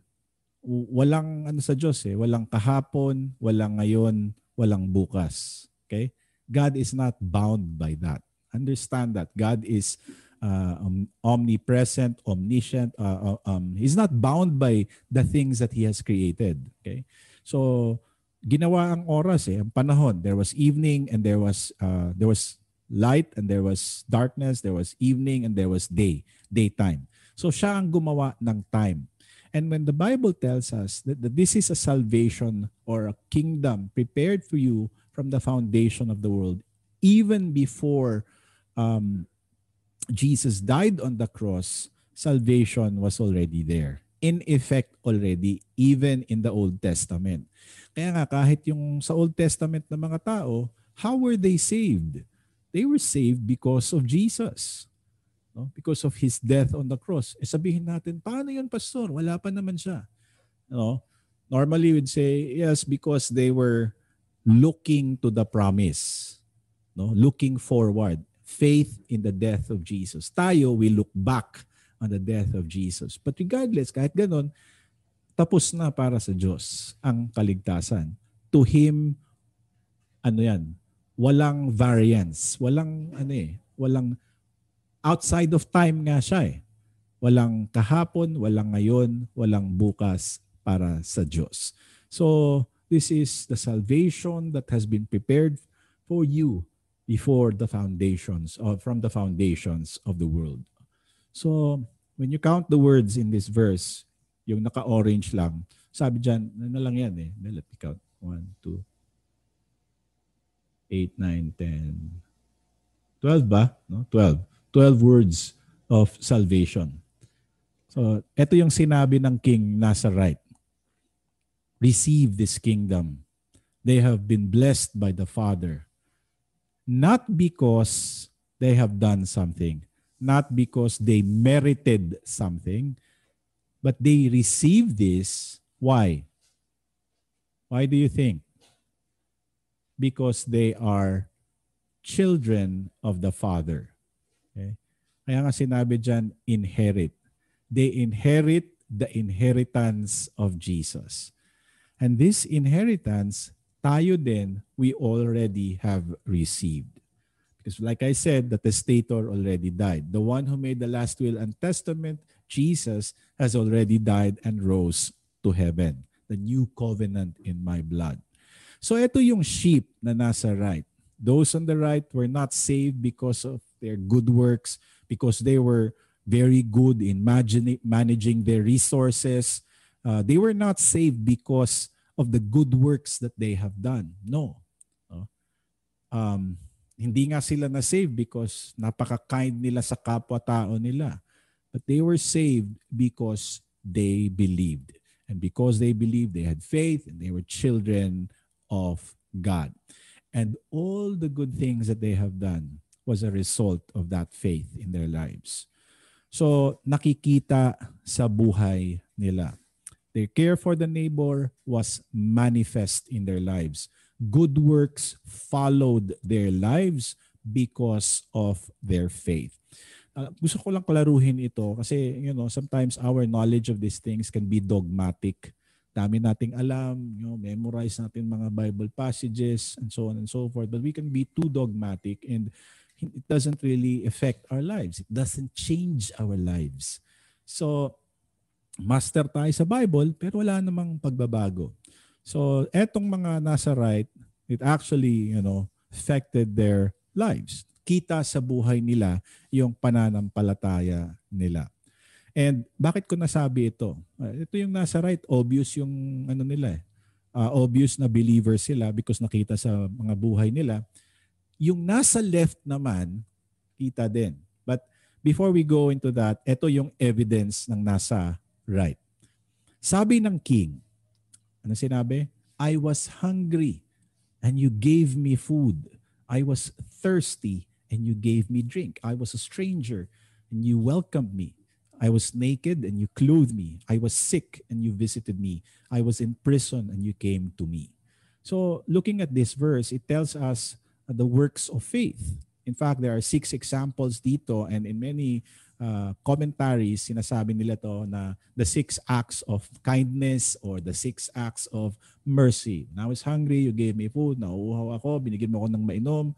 walang sa Diyos walang kahapon, walang ngayon, walang bukas. Okay? God is not bound by that. Understand that. God is omnipresent, omniscient. He's not bound by the things that He has created. Okay? So, ginawa ang oras ang panahon. There was evening and there was light and there was darkness. There was evening and there was daytime. So, siya ang gumawa ng time. And when the Bible tells us that this is a salvation or a kingdom prepared for you from the foundation of the world, even before Jesus died on the cross, salvation was already there. In effect already, even in the Old Testament. Kaya nga kahit yung sa Old Testament na mga tao, how were they saved? They were saved because of Jesus. No? Because of His death on the cross. Sabihin natin, paano yun, Pastor? Wala pa naman siya. No? Normally we'd say, yes, because they were looking to the promise. No? Looking forward. Faith in the death of Jesus. Tayo, we look back on the death of Jesus. But regardless, kahit ganon, tapos na para sa Diyos ang kaligtasan. To Him, walang variance. Walang, walang outside of time nga siya Walang kahapon, walang ngayon, walang bukas para sa Diyos. So, this is the salvation that has been prepared for you before the foundations, from the foundations of the world. So, when you count the words in this verse, yung naka-orange lang, sabi dyan, lang yan Let me count. 1, 2, 8, 9, 10, 12 ba? No? 12. 12 words of salvation. So, ito yung sinabi ng king nasa right. Receive this kingdom. They have been blessed by the Father. Not because they have done something, not because they merited something, but they received this. Why? Why do you think? Because they are children of the Father. Okay? Kaya nga sinabi dyan, inherit. They inherit the inheritance of Jesus. And this inheritance, tayo din, we already have received. Because like I said, the testator already died. The one who made the last will and testament, Jesus, has already died and rose to heaven. The new covenant in my blood. So ito yung sheep na nasa right. Those on the right were not saved because of their good works, because they were very good in managing their resources. They were not saved because of the good works that they have done. No. Hindi nga sila na-save because napaka-kind nila sa kapwa-tao nila. But they were saved because they believed. And because they believed, they had faith, and they were children of God. And all the good things that they have done was a result of that faith in their lives. So nakikita sa buhay nila. Their care for the neighbor was manifest in their lives. Good works followed their lives because of their faith. Gusto ko lang klaruhin ito kasi sometimes our knowledge of these things can be dogmatic. Dami nating alam, memorize natin mga Bible passages and so on and so forth. But we can be too dogmatic and it doesn't really affect our lives. It doesn't change our lives. So, master tayo sa Bible pero wala namang pagbabago. So, etong mga nasa right, it actually, affected their lives. Kita sa buhay nila yung pananampalataya nila. And bakit ko nasabi ito? Ito yung nasa right, obvious yung nila obvious na believers sila because nakita sa mga buhay nila. Yung nasa left naman, kita din. But before we go into that, ito yung evidence ng nasa right. Sabi ng king, ano sinabi? I was hungry and you gave me food. I was thirsty and you gave me drink. I was a stranger and you welcomed me. I was naked and you clothed me. I was sick and you visited me. I was in prison and you came to me. So looking at this verse, it tells us the works of faith. In fact, there are 6 examples dito, and in many commentaries, sinasabi nila to na the 6 acts of kindness or the 6 acts of mercy. When I was hungry, you gave me food. Nauuhaw ako, binigyan mo ako ng mainom.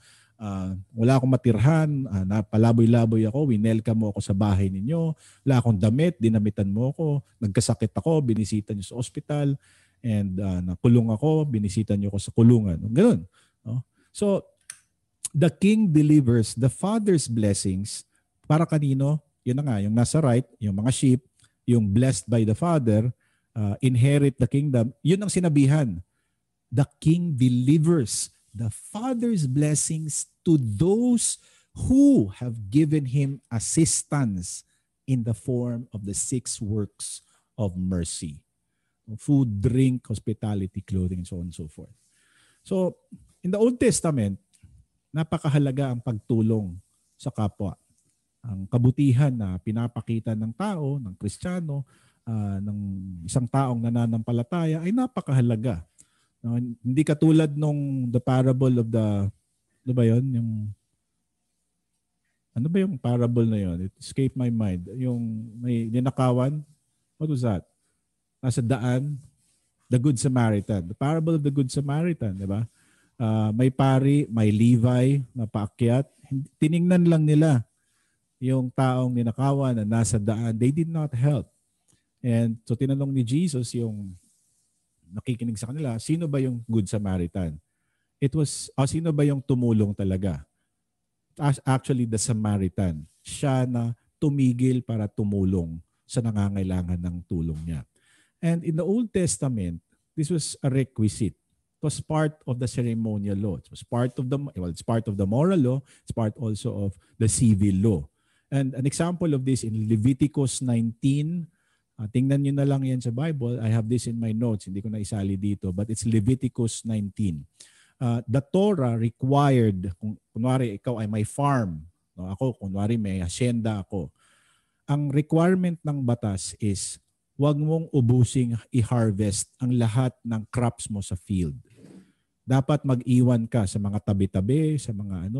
Wala akong matirhan, napalaboy-laboy ako, winelcome mo ako sa bahay ninyo, wala akong damit, dinamitan mo ako, nagkasakit ako, binisita niyo sa ospital, and nakulong ako, binisita niyo ako sa kulungan. Ganun. No? So, the king delivers the father's blessings para kanino? Yun na nga, yung nasa right, yung mga sheep, yung blessed by the father, inherit the kingdom. Yun ang sinabihan. The king delivers the Father's blessings to those who have given him assistance in the form of the 6 works of mercy. Food, drink, hospitality, clothing, and so on and so forth. So, in the Old Testament, napakahalaga ang pagtulong sa kapwa. Ang kabutihan na pinapakita ng tao, ng Kristiyano, ng isang taong nananampalataya ay napakahalaga. Hindi katulad nung the parable of the, ano ba yun? Ano ba yung parable na yun? It escaped my mind. Yung may ninakawan. What was that? Nasa daan. The Good Samaritan. The parable of the Good Samaritan. Di ba? May pari, may Levi na paakyat. Tiningnan lang nila yung taong ninakawan na nasa daan. They did not help. And so tinanong ni Jesus yung nakikinig sa kanila, sino ba yung Good Samaritan? Sino ba yung tumulong talaga? Actually, the Samaritan. Siya na tumigil para tumulong sa nangangailangan ng tulong niya. And in the Old Testament, this was a requisite. It was part of the ceremonial law. It was part of it's part of the moral law. It's part also of the civil law. And an example of this in Leviticus 19, tingnan nyo na lang yan sa Bible. I have this in my notes. Hindi ko na isali dito. But it's Leviticus 19. The Torah required, kunwari ikaw ay may farm. No? Ako, kunwari may hacienda ako. Ang requirement ng batas is huwag mong ubusing i-harvest ang lahat ng crops mo sa field. Dapat mag-iwan ka sa mga tabi-tabi, sa mga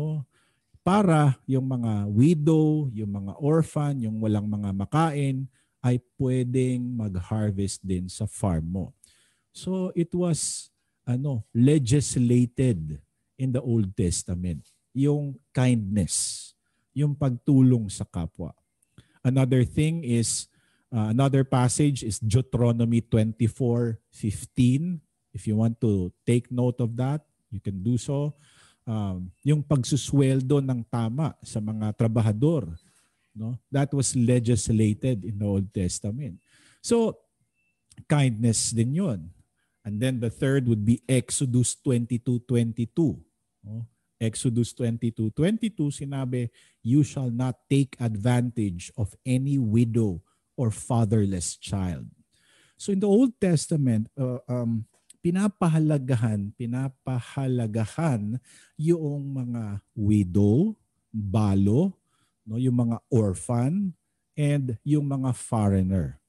para yung mga widow, yung mga orphan, yung walang mga makain, ay pwedeng mag-harvest din sa farm mo. So it was legislated in the Old Testament. Yung kindness, yung pagtulong sa kapwa. Another thing is, another passage is Deuteronomy 24:15. If you want to take note of that, you can do so. yung pagsusweldo ng tama sa mga trabahador, no? That was legislated in the Old Testament. So, kindness din yun. And then the third would be Exodus 22:22. No? Exodus 22:22, sinabi, you shall not take advantage of any widow or fatherless child. So in the Old Testament, pinapahalagahan yung mga widow, balo, no, yung mga orphan, and yung mga foreigner.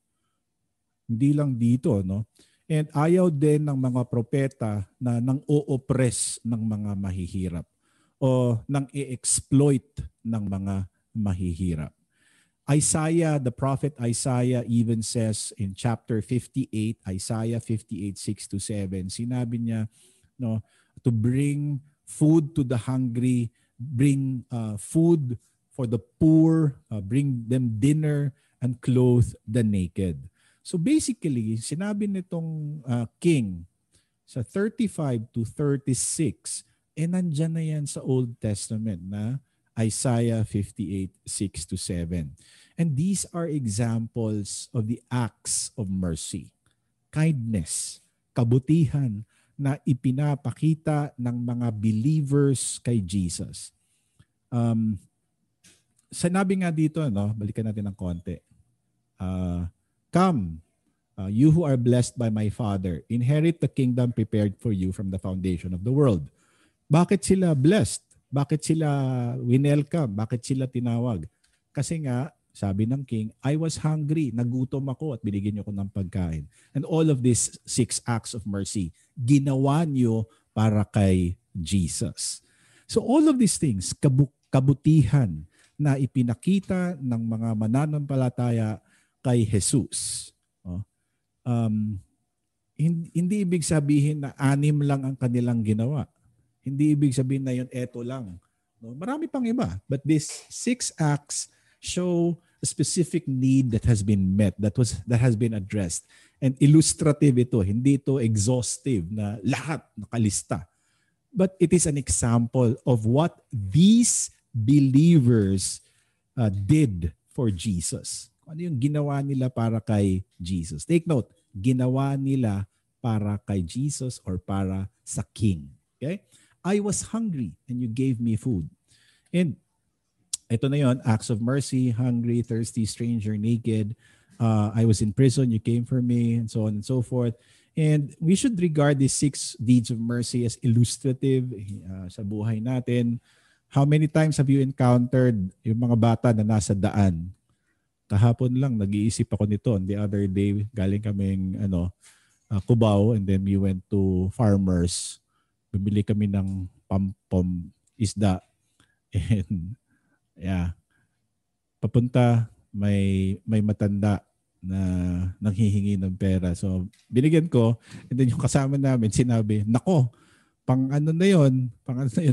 Hindi lang dito, no? And ayaw din ng mga propeta na nang o-oppress ng mga mahihirap o nang i-exploit ng mga mahihirap. The prophet Isaiah even says in chapter 58, Isaiah 58:6-7, sinabi niya, no, to bring food to the hungry, bring food for the poor, bring them dinner, and clothe the naked. So basically, sinabi nitong king sa 35-36, nandyan na yan sa Old Testament na Isaiah 58:6-7. And these are examples of the acts of mercy, kindness, kabutihan na ipinapakita ng mga believers kay Jesus. Sinabi nga dito, no, balikan natin ng konti. Come, you who are blessed by my Father, inherit the kingdom prepared for you from the foundation of the world. Bakit sila blessed? Bakit sila winelcome? Bakit sila tinawag? Kasi nga, sabi ng king, I was hungry, nagutom ako at binigyan niyo ko ng pagkain. And all of these 6 acts of mercy, ginawa niyo para kay Jesus. So all of these things, kabutihan na ipinakita ng mga mananampalataya kay Jesus. Hindi ibig sabihin na 6 lang ang kanilang ginawa. Hindi ibig sabihin na yun, eto lang. No? Marami pang iba. But these 6 acts show a specific need that has been met, that has been addressed. And illustrative ito. Hindi ito exhaustive na lahat nakalista. But it is an example of what these believers did for Jesus. Ano yung ginawa nila para kay Jesus? Take note, ginawa nila para kay Jesus or para sa King. Okay? I was hungry and you gave me food. And ito na yon, acts of mercy, hungry, thirsty, stranger, naked. I was in prison, you came for me, and so on and so forth. And we should regard these 6 deeds of mercy as illustrative sa buhay natin. How many times have you encountered yung mga bata na nasa daan? Kahapon lang, nag-iisip ako nito. The other day, galing kaming Cubao, and then we went to Farmers. Bumili kami ng pampom isda. And papunta, may matanda na nanghihingi ng pera. So, binigyan ko. And then yung kasama namin, sinabi, nako, pang ano na yun,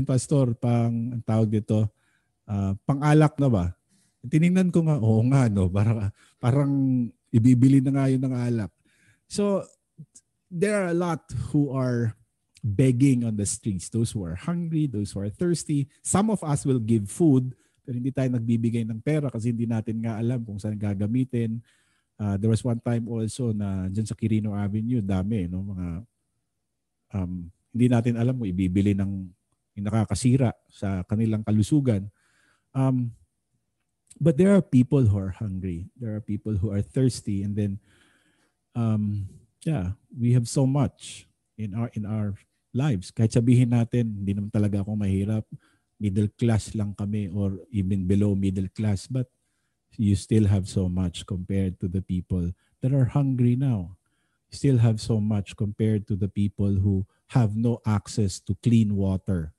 pastor, ang tawag dito, pang-alak na ba? Tiningnan ko nga, oo nga, no? Parang ibibili na nga yun ng alak. So, there are a lot who are begging on the streets. Those who are hungry, those who are thirsty. Some of us will give food, pero hindi tayo nagbibigay ng pera kasi hindi natin nga alam kung saan gagamitin. There was one time also na dyan sa Quirino Avenue, dami, no? Mga hindi natin alam kung ibibili ng nakakasira sa kanilang kalusugan. But there are people who are hungry. There are people who are thirsty. And then, we have so much in our lives. Kahit sabihin natin, hindi naman talaga ako mahirap. Middle class lang kami or even below middle class. But you still have so much compared to the people that are hungry now. You still have so much compared to the people who have no access to clean water.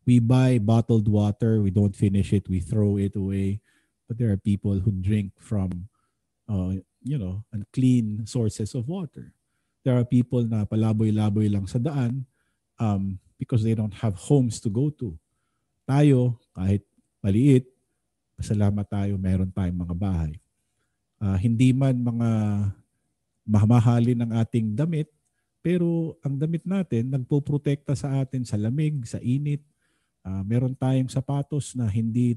We buy bottled water. We don't finish it. We throw it away. But there are people who drink from, unclean sources of water. There are people na palaboy-laboy lang sa daan because they don't have homes to go to. Tayo, kahit maliit, pasalamat tayo, meron tayong mga bahay. Hindi man mga mamahalin ng ating damit, pero ang damit natin nagpoprotekta sa atin sa lamig, sa init, Meron tayong sapatos na hindi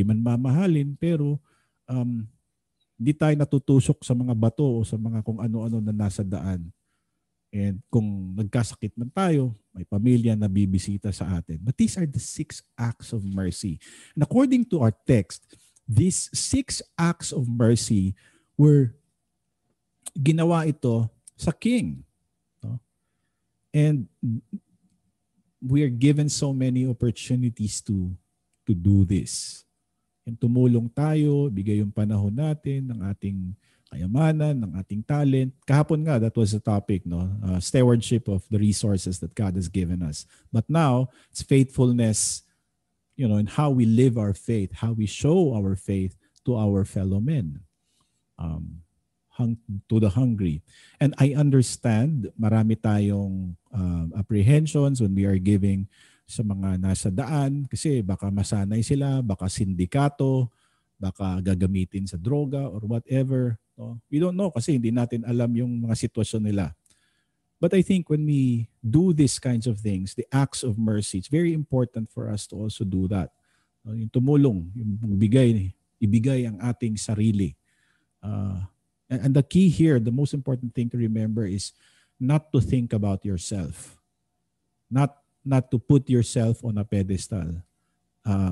man mamahalin, pero hindi tayo natutusok sa mga bato o sa mga kung ano-ano na nasa daan. And kung nagkasakit man tayo, may pamilya na bibisita sa atin. But these are the 6 acts of mercy. And according to our text, these 6 acts of mercy were ginawa ito sa king. No? And we are given so many opportunities to do this. And tumulong tayo, bigay yung panahon natin, ng ating kayamanan, ng ating talent. Kahapon nga, that was the topic, no? Stewardship of the resources that God has given us. But now, it's faithfulness, in how we live our faith, how we show our faith to our fellow men, to the hungry. And I understand, marami tayong apprehensions when we are giving sa mga nasa daan kasi baka masanay sila, baka sindikato, baka gagamitin sa droga or whatever. No? We don't know kasi hindi natin alam yung mga sitwasyon nila. But I think when we do these kinds of things, the acts of mercy, it's very important for us to also do that. Yung tumulong, yung ibigay ang ating sarili. And the key here, the most important thing to remember is not to think about yourself. Not to put yourself on a pedestal.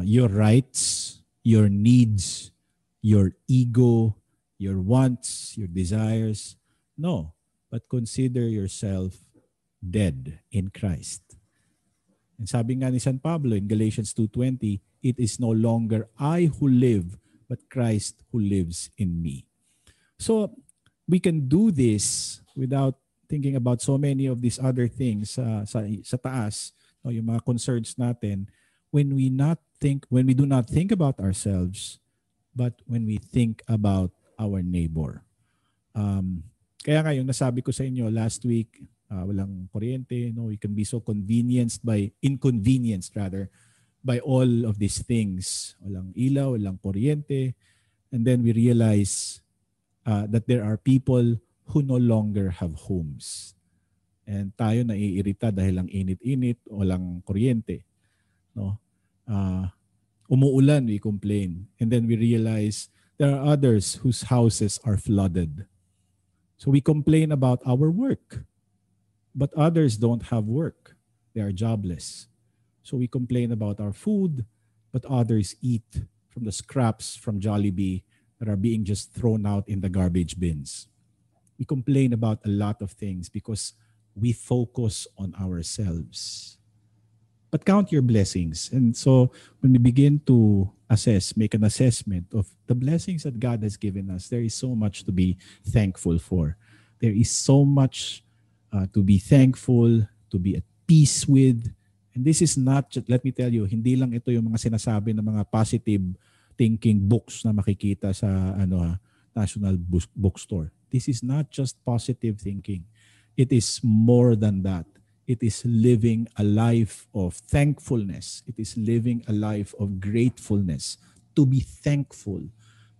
Your rights, your needs, your ego, your wants, your desires. No, but consider yourself dead in Christ. And sabi nga ni San Pablo in Galatians 2:20, it is no longer I who live, but Christ who lives in me. So we can do this without thinking about so many of these other things sa taas, yung mga concerns natin, when we do not think about ourselves, but when we think about our neighbor. Kaya nga yung nasabi ko sa inyo last week, walang kuryente, we can be so inconvenienced by all of these things. Walang ilaw, walang kuryente, and then we realize that there are people who no longer have homes. And tayo naiirita dahil lang init-init, walang kuryente. No? Umuulan, we complain. And then we realize there are others whose houses are flooded. So we complain about our work. But others don't have work. They are jobless. So we complain about our food, but others eat from the scraps from Jollibee that are being just thrown out in the garbage bins. We complain about a lot of things because we focus on ourselves. But count your blessings. And so when we begin to make an assessment of the blessings that God has given us, there is so much to be thankful for. There is so much to be thankful, to be at peace with. And this is not just, let me tell you, hindi lang ito yung mga sinasabi ng mga positive thinking books na makikita sa National Bookstore. This is not just positive thinking. It is more than that. It is living a life of thankfulness. It is living a life of gratefulness. To be thankful,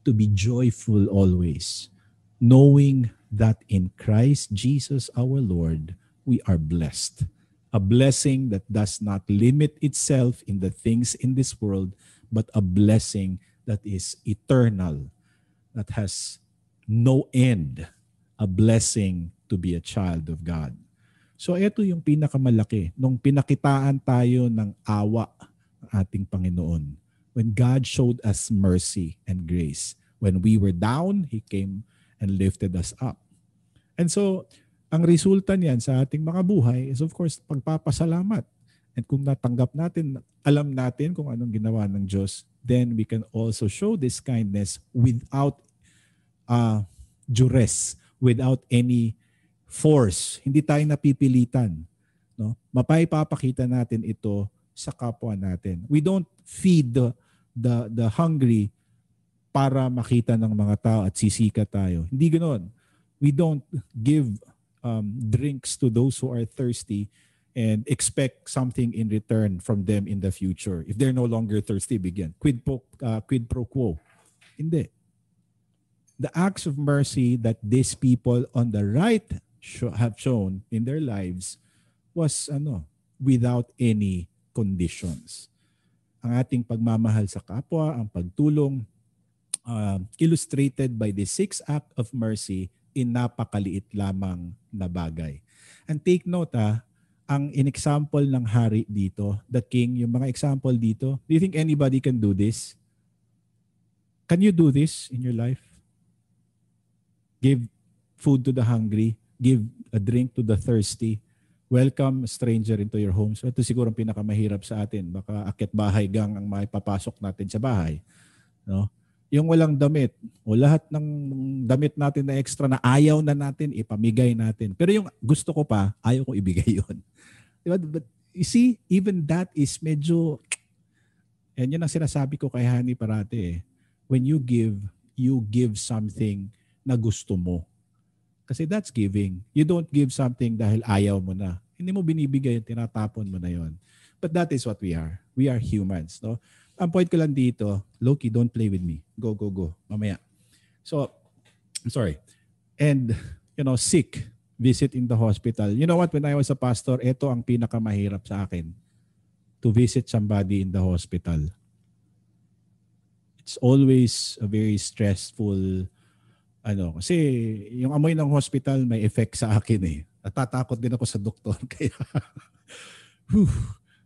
to be joyful always, knowing that in Christ Jesus our Lord, we are blessed. A blessing that does not limit itself in the things in this world, but a blessing that is eternal, that has no end. A blessing to be a child of God. So ito yung pinakamalaki. Nung pinakitaan tayo ng awa ng ating Panginoon. When God showed us mercy and grace. When we were down, He came and lifted us up. And so, ang resulta niyan sa ating mga buhay is of course pagpapasalamat. And kung natanggap natin, alam natin kung anong ginawa ng Diyos, then we can also show this kindness without duress, without any force. Hindi tayo napipilitan. No? Mapapakita natin ito sa kapwa natin. We don't feed the hungry para makita ng mga tao at sisika tayo. Hindi ganoon. We don't give drinks to those who are thirsty and expect something in return from them in the future. If they're no longer thirsty, bigyan. Quid pro quo. Hindi. The acts of mercy that these people on the right have shown in their lives was without any conditions. Ang ating pagmamahal sa kapwa, ang pagtulong, illustrated by the 6th act of mercy in napakaliit lamang na bagay. And take note, ang in-example ng hari dito, the king, yung mga example dito, do you think anybody can do this? Can you do this in your life? Give food to the hungry, give a drink to the thirsty, welcome a stranger into your home. So ito siguro ang pinakamahirap sa atin. Baka akit bahay gang ang maipapasok natin sa bahay. No? Yung walang damit, o lahat ng damit natin na extra na ayaw na natin, ipamigay natin. Pero yung gusto ko pa, ayaw ko ibigay yun. Diba? But you see, even that is medyo, and yun ang sinasabi ko kay Hani parati when you give something na gusto mo. Kasi that's giving. You don't give something dahil ayaw mo na. Hindi mo binibigay, tinatapon mo na yon. But that is what we are. We are humans. No? Ang point ko lang dito, Loki, don't play with me. Go, go, go. Mamaya. So, I'm sorry. And, sick, visit in the hospital. You know what? When I was a pastor, ito ang pinakamahirap sa akin. To visit somebody in the hospital. It's always a very stressful kasi yung amoy ng hospital may effect sa akin eh. Natatakot din ako sa doktor kaya.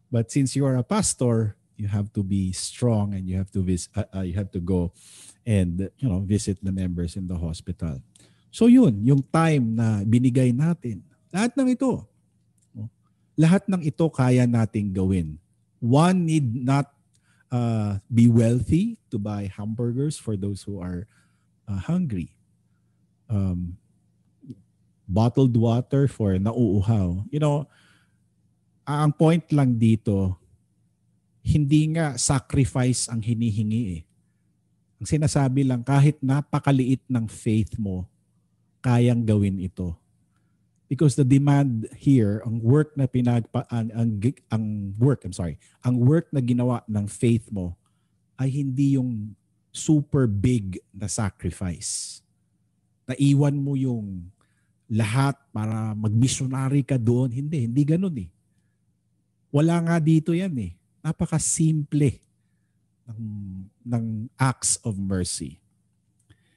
But since you are a pastor, you have to be strong and you have to go and visit the members in the hospital. So yun, yung time na binigay natin. Lahat ng ito. Lahat ng ito kaya nating gawin. One need not be wealthy to buy hamburgers for those who are hungry. Bottled water for nauuhaw. Ang point lang dito, hindi nga sacrifice ang hinihingi eh. Ang sinasabi lang, kahit napakaliit ng faith mo, kayang gawin ito. Because the demand here, ang work na ang work na ginawa ng faith mo ay hindi yung super big na sacrifice. Naiwan mo yung lahat para mag-missionary ka doon. Hindi ganun eh. Wala nga dito yan eh. Napaka-simple ng acts of mercy.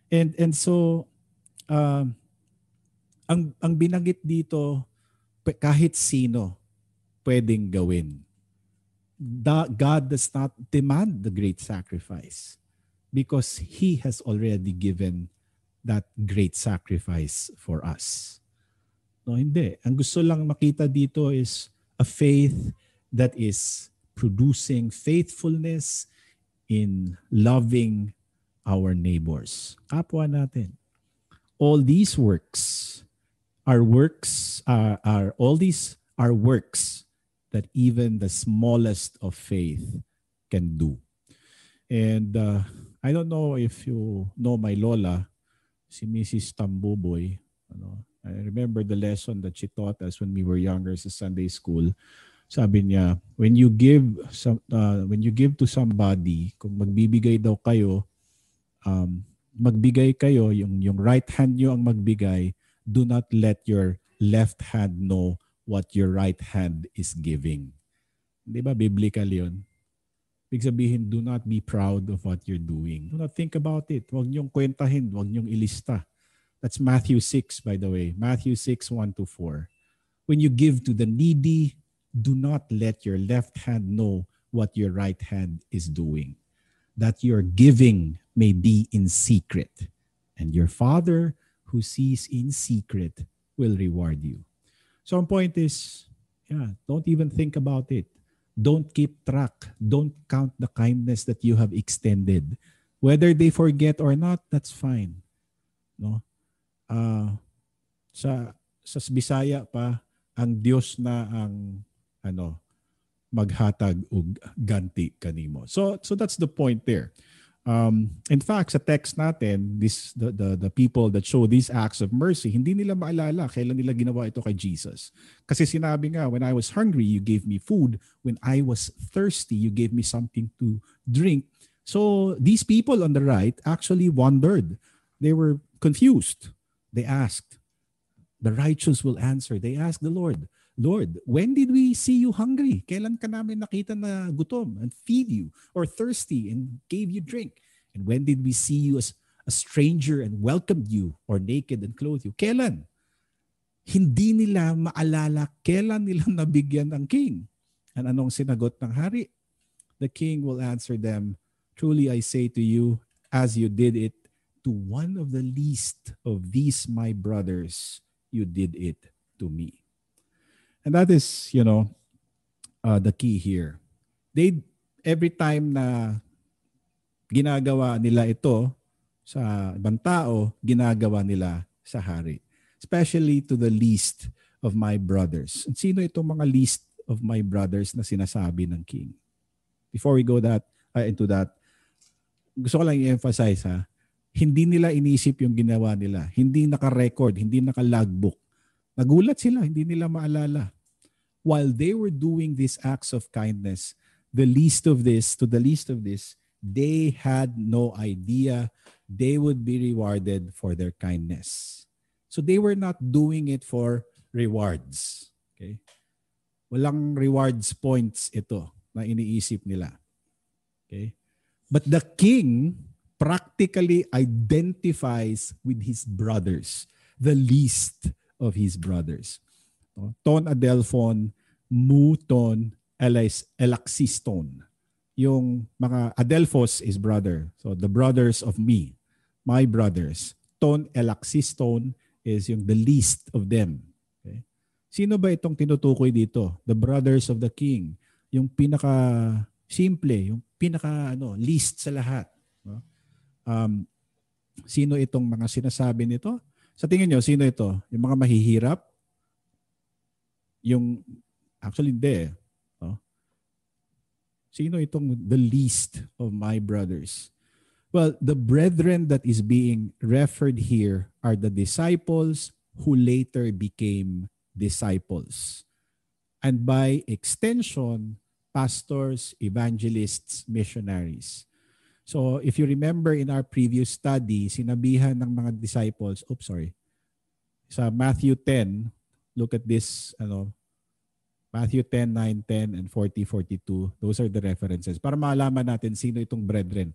And so, ang binanggit dito, kahit sino pwedeng gawin. God does not demand the great sacrifice because He has already given that great sacrifice for us. No, hindi. Ang gusto lang makita dito is a faith that is producing faithfulness in loving our neighbors. Kapwa natin. All these works are works that even the smallest of faith can do. And I don't know if you know my lola, si Mrs. Tambuboy. I remember the lesson that she taught us when we were younger sa Sunday school. Sabi niya, when you give to somebody, kung magbibigay daw kayo, magbigay kayo, yung right hand nyo ang magbigay, do not let your left hand know what your right hand is giving. Di ba biblical yun? Ibig sabihin, do not be proud of what you're doing. Do not think about it. Huwag niyong kwentahin, huwag niyong ilista. That's Matthew 6, by the way. Matthew 6, 1-4. When you give to the needy, do not let your left hand know what your right hand is doing. That your giving may be in secret. And your Father who sees in secret will reward you. So ang point is, don't even think about it. Don't keep track. Don't count the kindness that you have extended. Whether they forget or not, that's fine. No? Sa Bisaya pa, ang Diyos na ang maghatag og ganti kanimo. So that's the point there. In fact, sa text natin, the people that show these acts of mercy, hindi nila maalala kailan nila ginawa ito kay Jesus. Kasi sinabi nga, when I was hungry, you gave me food. When I was thirsty, you gave me something to drink. So these people on the right actually wondered. They were confused. They asked. The righteous will answer. They asked the Lord, Lord, when did we see you hungry? Kailan ka namin nakita na gutom and feed you, or thirsty and gave you drink? And when did we see you as a stranger and welcomed you, or naked and clothed you? Kailan? Hindi nila maalala kailan nila nabigyan ang king. And anong sinagot ng hari? The king will answer them, truly I say to you, as you did it to one of the least of these my brothers, you did it to me. And that is, the key here. Every time na ginagawa nila ito sa ibang tao, ginagawa nila sa hari. Especially to the least of my brothers. And sino itong mga least of my brothers na sinasabi ng king? Before we go into that, gusto ko lang i-emphasize hindi nila inisip yung ginawa nila. Hindi naka-record, hindi naka-logbook. Nagulat sila, hindi nila maalala. While they were doing these acts of kindness, to the least of this, they had no idea they would be rewarded for their kindness. So they were not doing it for rewards. Okay? Walang rewards points ito na iniisip nila. Okay? But the king practically identifies with his brothers, the least of his brothers. Ton adelphon, mu ton, elaxiston. Yung mga adelphos is brother. So the brothers of me, my brothers. Ton elaxiston is yung the least of them. Okay? Sino ba itong tinutukoy dito? The brothers of the king. Yung pinaka simple, yung pinaka least sa lahat. No? Sino itong mga sinasabi nito? Sa tingin nyo, sino ito? Yung mga mahihirap? Actually hindi. No? Sino itong the least of my brothers? Well, the brethren that is being referred here are the disciples who later became disciples. And by extension, pastors, evangelists, missionaries. So if you remember in our previous study, sinabihan ng mga disciples, sa Matthew 10, look at this, Matthew 10, 9, 10, and 40, 42. Those are the references. Para malaman natin sino itong brethren.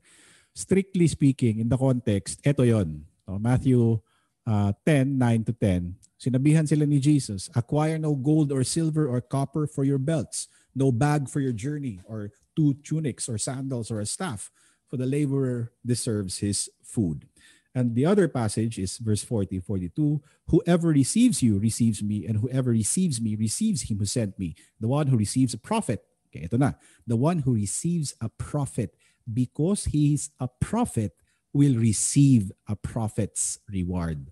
Strictly speaking, in the context, ito yon. Matthew 10, 9 to 10. Sinabihan sila ni Jesus, acquire no gold or silver or copper for your belts, no bag for your journey, or 2 tunics or sandals or a staff, for the laborer deserves his food. And the other passage is verse 40, 42. Whoever receives you receives me, and whoever receives me receives him who sent me. The one who receives a prophet, okay, ito na. The one who receives a prophet, because he is a prophet, will receive a prophet's reward.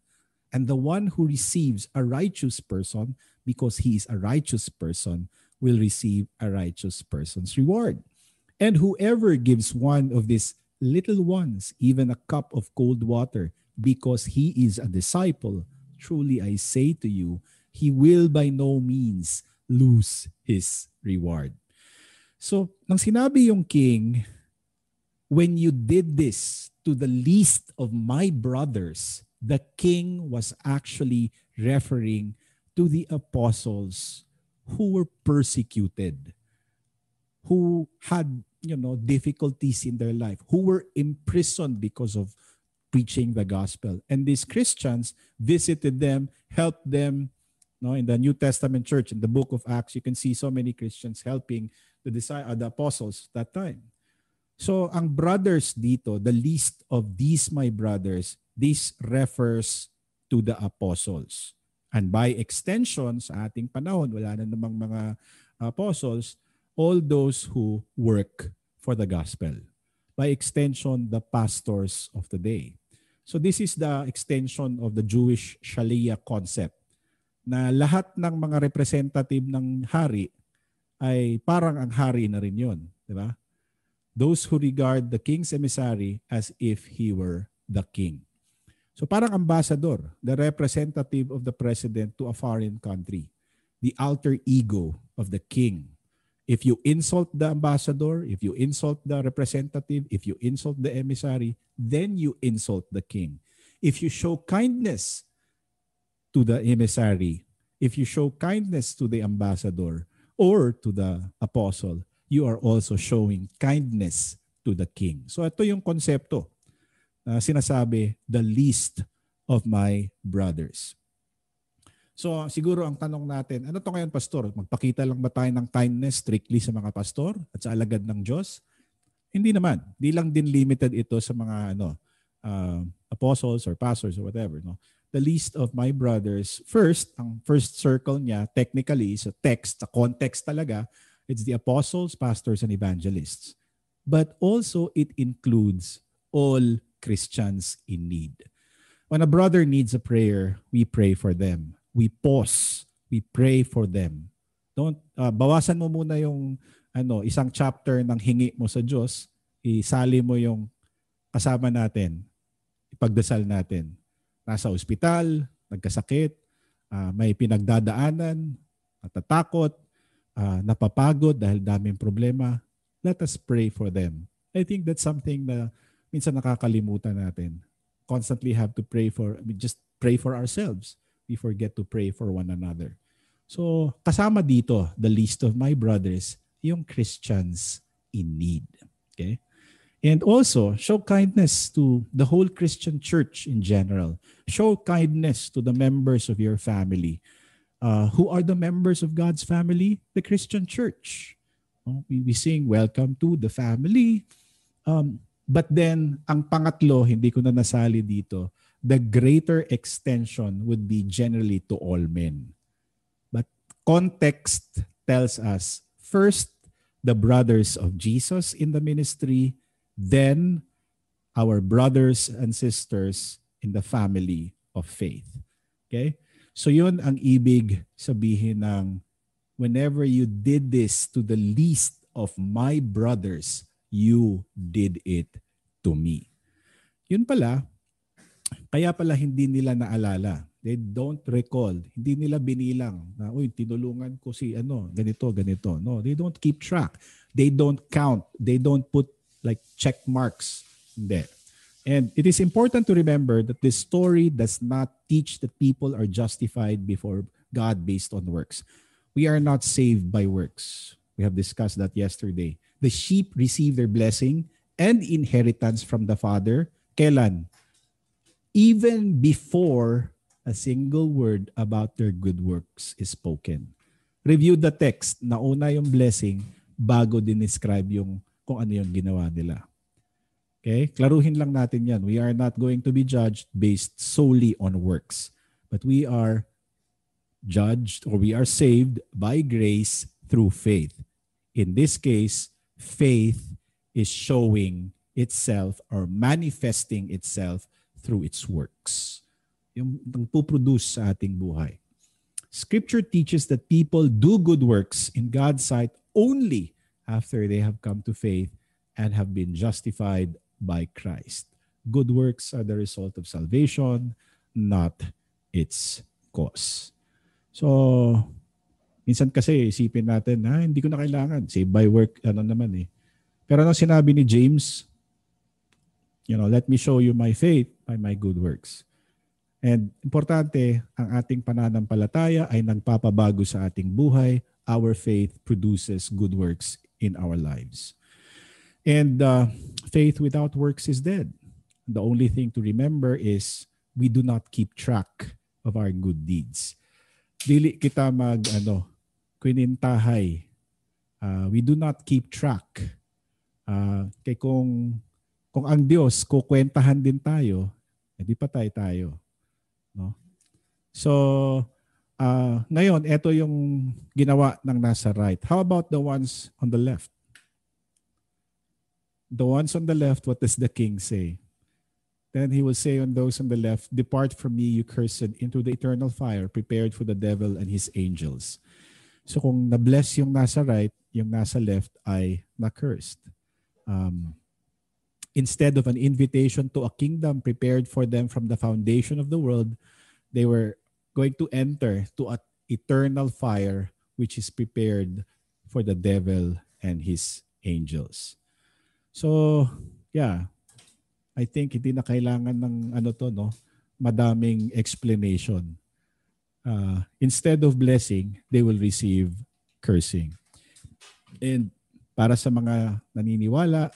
And the one who receives a righteous person, because he is a righteous person, will receive a righteous person's reward. And whoever gives one of these little ones even a cup of cold water, because he is a disciple, truly I say to you, he will by no means lose his reward. So, nang sinabi yung king, when you did this to the least of my brothers, the king was actually referring to the apostles who were persecuted, who had difficulties in their life, who were imprisoned because of preaching the gospel. And these Christians visited them, helped them. In the New Testament church, in the book of Acts, you can see so many Christians helping the apostles that time. So ang brothers dito, the least of these my brothers, this refers to the apostles. And by extension, sa ating panahon, wala na namang mga apostles, all those who work for the gospel. By extension, the pastors of the day. So this is the extension of the Jewish Shalia concept, na lahat ng mga representative ng hari ay parang ang hari na rin yun. Di ba? Those who regard the king's emissary as if he were the king. So parang ambassador, the representative of the president to a foreign country, the alter ego of the king. If you insult the ambassador, if you insult the representative, if you insult the emissary, then you insult the king. If you show kindness to the emissary, if you show kindness to the ambassador or to the apostle, you are also showing kindness to the king. So ito yung konsepto na sinasabi, the least of my brothers. So siguro ang tanong natin, ano to ngayon, pastor? Magpakita lang ba tayo ng kindness strictly sa mga pastor at sa alagad ng Diyos? Hindi naman. Di lang din limited ito sa mga apostles or pastors or whatever. No? The least of my brothers, ang first circle niya, technically, sa text, sa context talaga, it's the apostles, pastors, and evangelists. But also it includes all Christians in need. When a brother needs a prayer, we pray for them. We pause. We pray for them. Don't bawasan mo muna yung isang chapter ng hingi mo sa Diyos, isali mo yung kasama natin, ipagdasal natin. Nasa ospital, nagkasakit, may pinagdadaanan, natatakot, napapagod dahil daming problema. Let us pray for them. I think that's something na minsan nakakalimutan natin. Constantly have to pray just pray for ourselves. We forget to pray for one another. So, kasama dito, the least of my brothers, yung Christians in need. Okay? And also, show kindness to the whole Christian church in general. Show kindness to the members of your family. Who are the members of God's family? The Christian church. We sing, welcome to the family. But then, ang pangatlo, hindi ko na nasali dito, the greater extension would be generally to all men. But context tells us, first, the brothers of Jesus in the ministry, then our brothers and sisters in the family of faith. Okay? So yun ang ibig sabihin ng whenever you did this to the least of my brothers, you did it to me. Yun pala, kaya pala hindi nila naalala. They don't recall. Hindi nila binilang na, uy, tinulungan ko si ganito. No, they don't keep track. They don't count. They don't put like check marks. Hindi. And it is important to remember that this story does not teach that people are justified before God based on works. We are not saved by works. We have discussed that yesterday. The sheep receive their blessing and inheritance from the Father. Kailan? Even before a single word about their good works is spoken. Review the text. Nauna yung blessing bago describe yung kung ano yung ginawa nila. Okay? Klaruhin lang natin yan. We are not going to be judged based solely on works. But we are judged or we are saved by grace through faith. In this case, faith is showing itself or manifesting itself through its works. Yung nagpuproduce sa ating buhay. Scripture teaches that people do good works in God's sight only after they have come to faith and have been justified by Christ. Good works are the result of salvation, not its cause. So, minsan kasi isipin natin, hindi ko na kailangan. Save by work, naman eh. Pero ano sinabi ni James? Let me show you my faith by my good works. And importante, ang ating pananampalataya ay nagpapabago sa ating buhay. Our faith produces good works in our lives. And faith without works is dead. The only thing to remember is we do not keep track of our good deeds. Dili kita kwinintahay. We do not keep track. Kaya kung ang Diyos kukwentahan din tayo, hindi patay tayo. No? So, ngayon, ito yung ginawa ng nasa right. How about the ones on the left? The ones on the left, what does the king say? Then he will say on those on the left, depart from me, you cursed, into the eternal fire prepared for the devil and his angels. So kung na-bless yung nasa right, yung nasa left ay na-cursed. Instead of an invitation to a kingdom prepared for them from the foundation of the world, they were going to enter to an eternal fire which is prepared for the devil and his angels. So, yeah, I think hindi na kailangan ng madaming explanation. instead of blessing, they will receive cursing. And para sa mga naniniwala,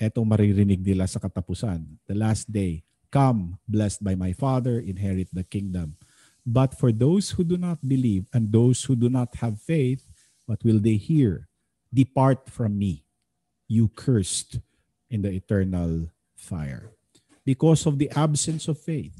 etong maririnig nila sa katapusan. The last day, come, blessed by my Father, inherit the kingdom. But for those who do not believe and those who do not have faith, what will they hear? Depart from me, you cursed, in the eternal fire. Because of the absence of faith,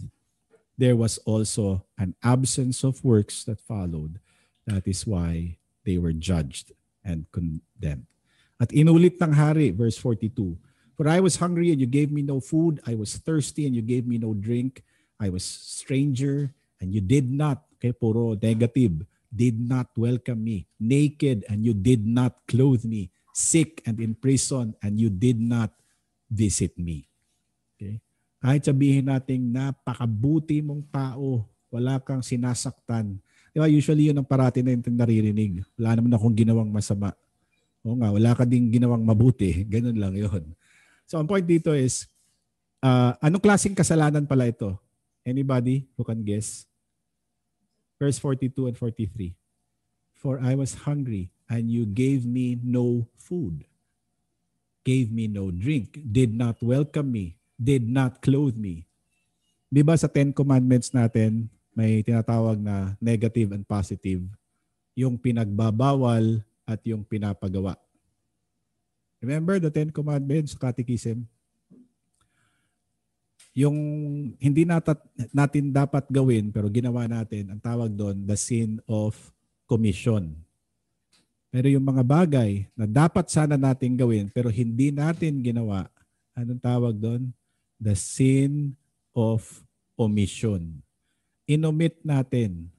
there was also an absence of works that followed. That is why they were judged and condemned. At inulit ng hari, verse 42, for I was hungry and you gave me no food. I was thirsty and you gave me no drink. I was stranger and you did not, okay, puro negative, did not welcome me. Naked and you did not clothe me. Sick and in prison and you did not visit me. Okay? Kahit sabihin natin napakabuti mong tao, wala kang sinasaktan. Di ba, usually yun ang parati na yung naririnig. Wala naman akong ginawang masama. Oo nga, wala ka ding ginawang mabuti. Ganun lang yun. So ang point dito is, anong klaseng kasalanan pala ito? Anybody who can guess? Verse 42 and 43. For I was hungry and you gave me no food. Gave me no drink, did not welcome me, did not clothe me. Di ba sa 10 Commandments natin, may tinatawag na negative and positive, yung pinagbabawal at yung pinapagawa. Remember the 10 Commandments sa Catechism? Yung hindi natin dapat gawin pero ginawa natin, ang tawag doon, the sin of commission. Pero yung mga bagay na dapat sana natin gawin pero hindi natin ginawa, anong tawag doon? The sin of omission. Inomit natin.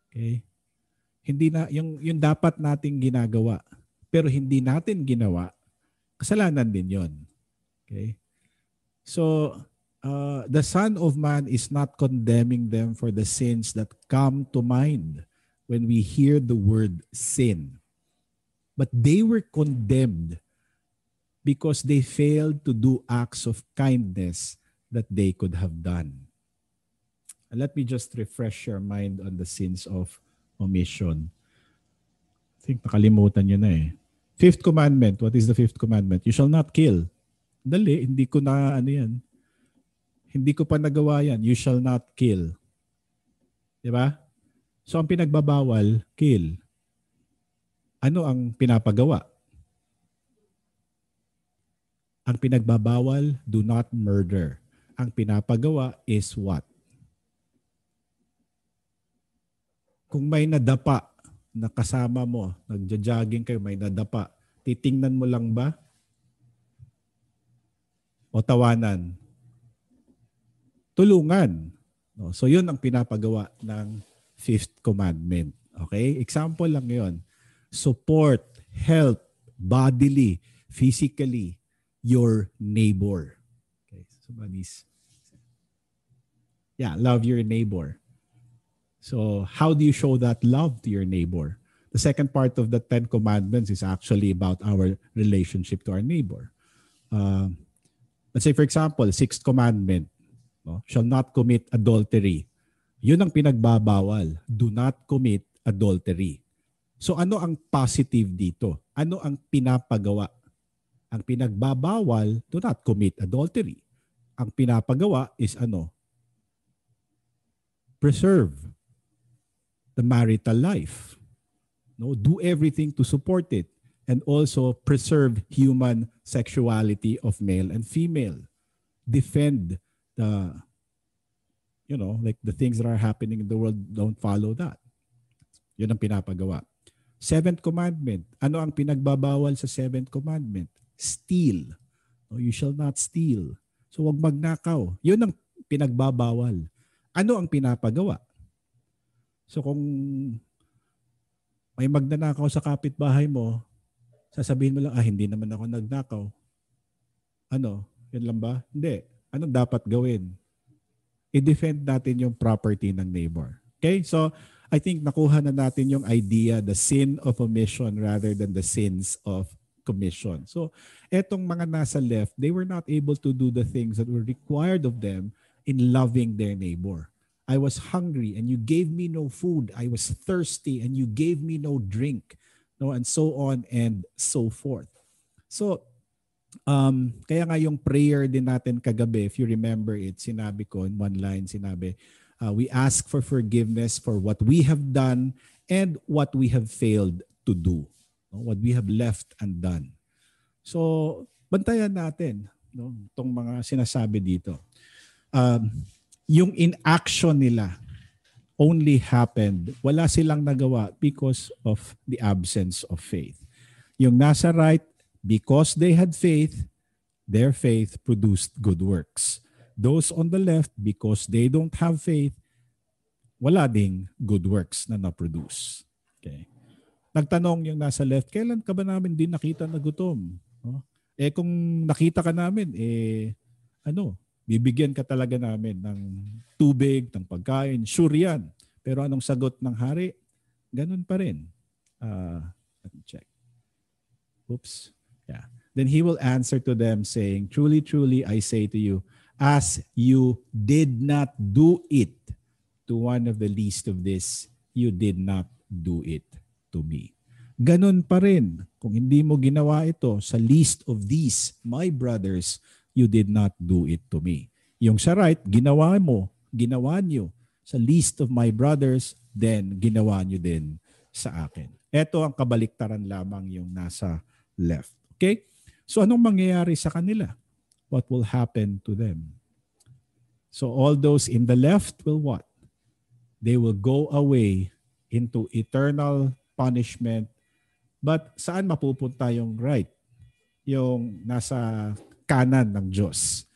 Okay? Hindi na yung dapat nating ginagawa pero hindi natin ginawa, kasalanan din 'yon. Okay? So, the Son of Man is not condemning them for the sins that come to mind when we hear the word sin. But they were condemned because they failed to do acts of kindness that they could have done. And let me just refresh your mind on the sins of omission. I think nakalimutan nyo na eh. Fifth commandment. What is the fifth commandment? You shall not kill. Dali, hindi ko na ano yan. Hindi ko pa nagawa yan. You shall not kill. Diba? So ang pinagbabawal, kill. Ano ang pinapagawa? Ang pinagbabawal, do not murder. Ang pinapagawa is what? Kung may nadapa na kasama mo, nagja-jogging kayo, may nadapa, titingnan mo lang ba? O tawanan? Tulungan. No? So yun ang pinapagawa ng fifth commandment. Okay? Example lang yun. Support, help, bodily, physically, your neighbor. Okay, love your neighbor. So how do you show that love to your neighbor? The second part of the 10 Commandments is actually about our relationship to our neighbor. Let's say, for example, sixth commandment, no? Shall not commit adultery. Yun ang pinagbabawal. Do not commit adultery. So ano ang positive dito? Ano ang pinapagawa? Ang pinagbabawal, do not commit adultery. Ang pinapagawa is ano? Preserve the marital life. No, do everything to support it and also preserve human sexuality of male and female. Defend the like the things that are happening in the world, don't follow that. Yun ang pinapagawa. Seventh commandment. Ano ang pinagbabawal sa seventh commandment? Steal. No, you shall not steal. So wag magnakaw. Yun ang pinagbabawal. Ano ang pinapagawa? So kung may magnanakaw sa kapitbahay mo, sasabihin mo lang, hindi naman ako nagnakaw. Ano? Yan lang ba? Hindi. Anong dapat gawin? I-defend natin yung property ng neighbor. Okay? So I think nakuha na natin yung idea, the sin of omission rather than the sins of commission. So, etong mga nasa left, they were not able to do the things that were required of them in loving their neighbor. I was hungry and you gave me no food. I was thirsty and you gave me no drink. No, and so on and so forth. So, kaya nga yung prayer din natin kagabi, if you remember it, sinabi ko in one line, sinabi, we ask for forgiveness for what we have done and what we have failed to do. No? What we have left undone. So, bantayan natin, no, itong mga sinasabi dito. Yung inaction nila only happened, wala silang nagawa because of the absence of faith. Yung nasa right, because they had faith, their faith produced good works. Those on the left, because they don't have faith, wala ding good works na na-produce. Okay. Nagtanong yung nasa left, kailan ka ba namin din nakita na gutom? No? Kung nakita ka namin, bibigyan ka talaga namin ng tubig, ng pagkain. Sure yan. Pero anong sagot ng hari? Ganun pa rin. Let me check. Oops. Yeah. Then he will answer to them saying, truly, truly, I say to you, as you did not do it to one of the least of this, you did not do it to me. Ganun pa rin. Kung hindi mo ginawa ito sa least of these, my brothers, you did not do it to me. Yung sa right, ginawa nyo sa least of my brothers, then ginawa nyo din sa akin. Ito ang kabaliktaran lamang yung nasa left. Okay? So anong mangyayari sa kanila? What will happen to them? So all those in the left will what? They will go away into eternal punishment. But saan mapupunta yung right? Yung nasa kanan ng Diyos.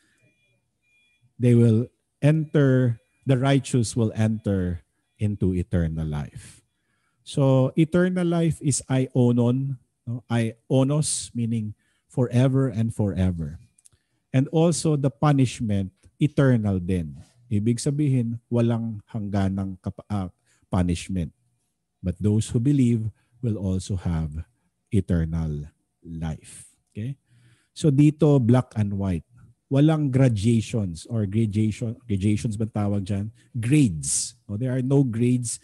They will enter, the righteous will enter into eternal life. So eternal life is aionon, no? Aionos, meaning forever and forever. And also the punishment, eternal din. Ibig sabihin, walang hangganang punishment. But those who believe will also have eternal life. Okay? So dito, black and white. Walang gradations or gradations ba tawag dyan? Grades. No, there are no grades.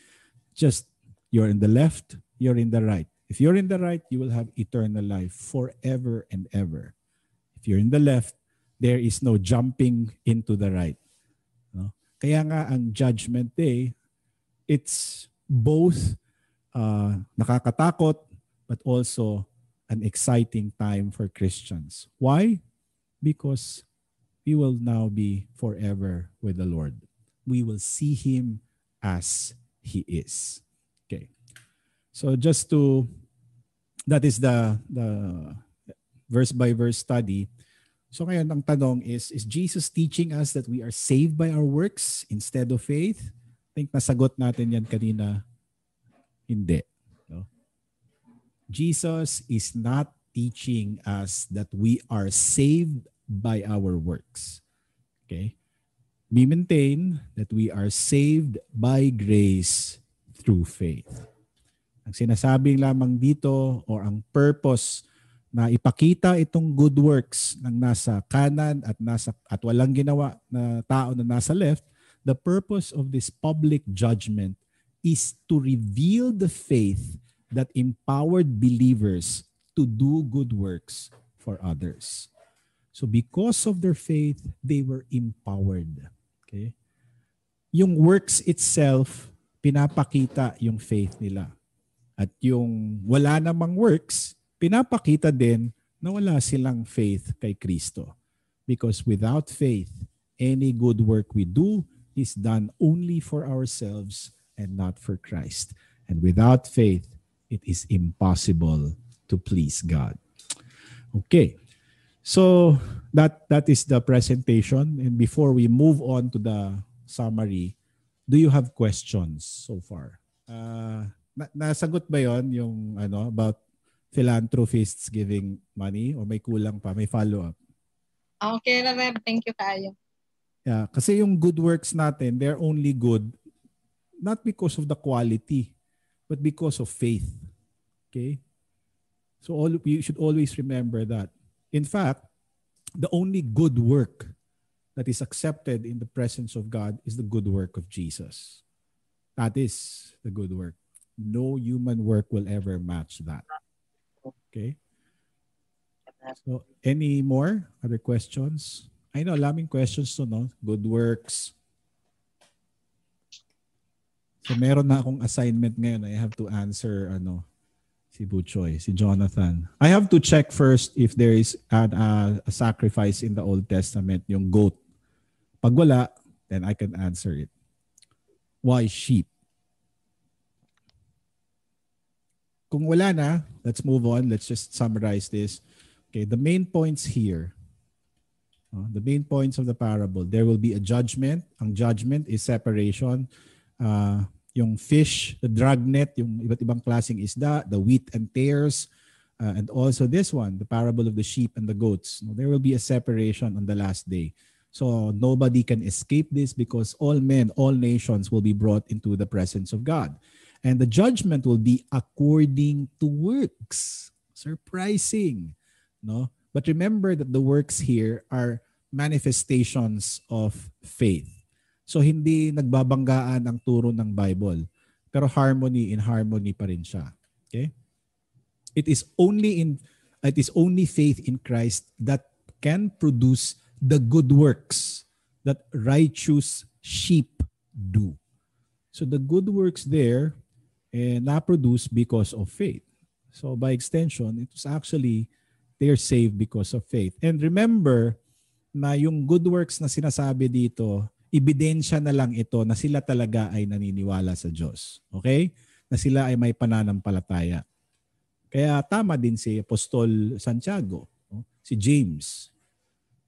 Just you're in the left, you're in the right. If you're in the right, you will have eternal life forever and ever. If you're in the left, there is no jumping into the right. No? Kaya nga ang Judgment Day, it's both nakakatakot but also an exciting time for Christians. Why? Because we will now be forever with the Lord. We will see Him as He is. Okay. So that is the verse by verse study. So ngayon ang tanong is Jesus teaching us that we are saved by our works instead of faith? I think nasagot natin yan kanina. Hindi. No? Jesus is not teaching us that we are saved by our works. Okay? We maintain that we are saved by grace through faith. Ang sinasabing lamang dito or ang purpose na ipakita itong good works ng nasa kanan at walang ginawa na tao na nasa left, the purpose of this public judgment is to reveal the faith that empowered believers to do good works for others. So because of their faith, they were empowered. Okay? Yung works itself, pinapakita yung faith nila. At yung wala namang works, pinapakita din na wala silang faith kay Kristo. Because without faith, any good work we do is done only for ourselves and not for Christ. And without faith, it is impossible to please God. Okay. So that is the presentation. And before we move on to the summary, do you have questions so far? Nasagot ba yon yung about philanthropists giving money o may kulang pa, may follow-up? Okay na rin. Thank you kayo. Yeah, kasi yung good works natin, they're only good not because of the quality, but because of faith. Okay? So you should always remember that. In fact, the only good work that is accepted in the presence of God is the good work of Jesus. That is the good work. No human work will ever match that. Okay? So, any more other questions? I know, alaming questions to, no? Good works. So, meron na akong assignment ngayon. I have to answer, si Buchoy, si Jonathan. I have to check first if there is a sacrifice in the Old Testament, yung goat. Pag wala, then I can answer it. Why sheep? Kung wala na, let's move on. Let's just summarize this. Okay, the main points here. The main points of the parable. There will be a judgment. Ang judgment is separation. Yung fish, the dragnet, yung iba't ibang klaseng isda, the wheat and tares, and also this one, the parable of the sheep and the goats. There will be a separation on the last day. So nobody can escape this because all men, all nations will be brought into the presence of God. And the judgment will be according to works. Surprising, no? But remember that the works here are manifestations of faith. So hindi nagbabanggaan ang turo ng Bible, pero harmony in harmony pa rin siya. Okay? It is only faith in Christ that can produce the good works that righteous sheep do. So the good works there na-produce because of faith. So by extension, it was actually they're saved because of faith. And remember na yung good works na sinasabi dito, ebidensya na lang ito na sila talaga ay naniniwala sa Diyos. Okay? Na sila ay may pananampalataya. Kaya tama din si Apostol Santiago, si James.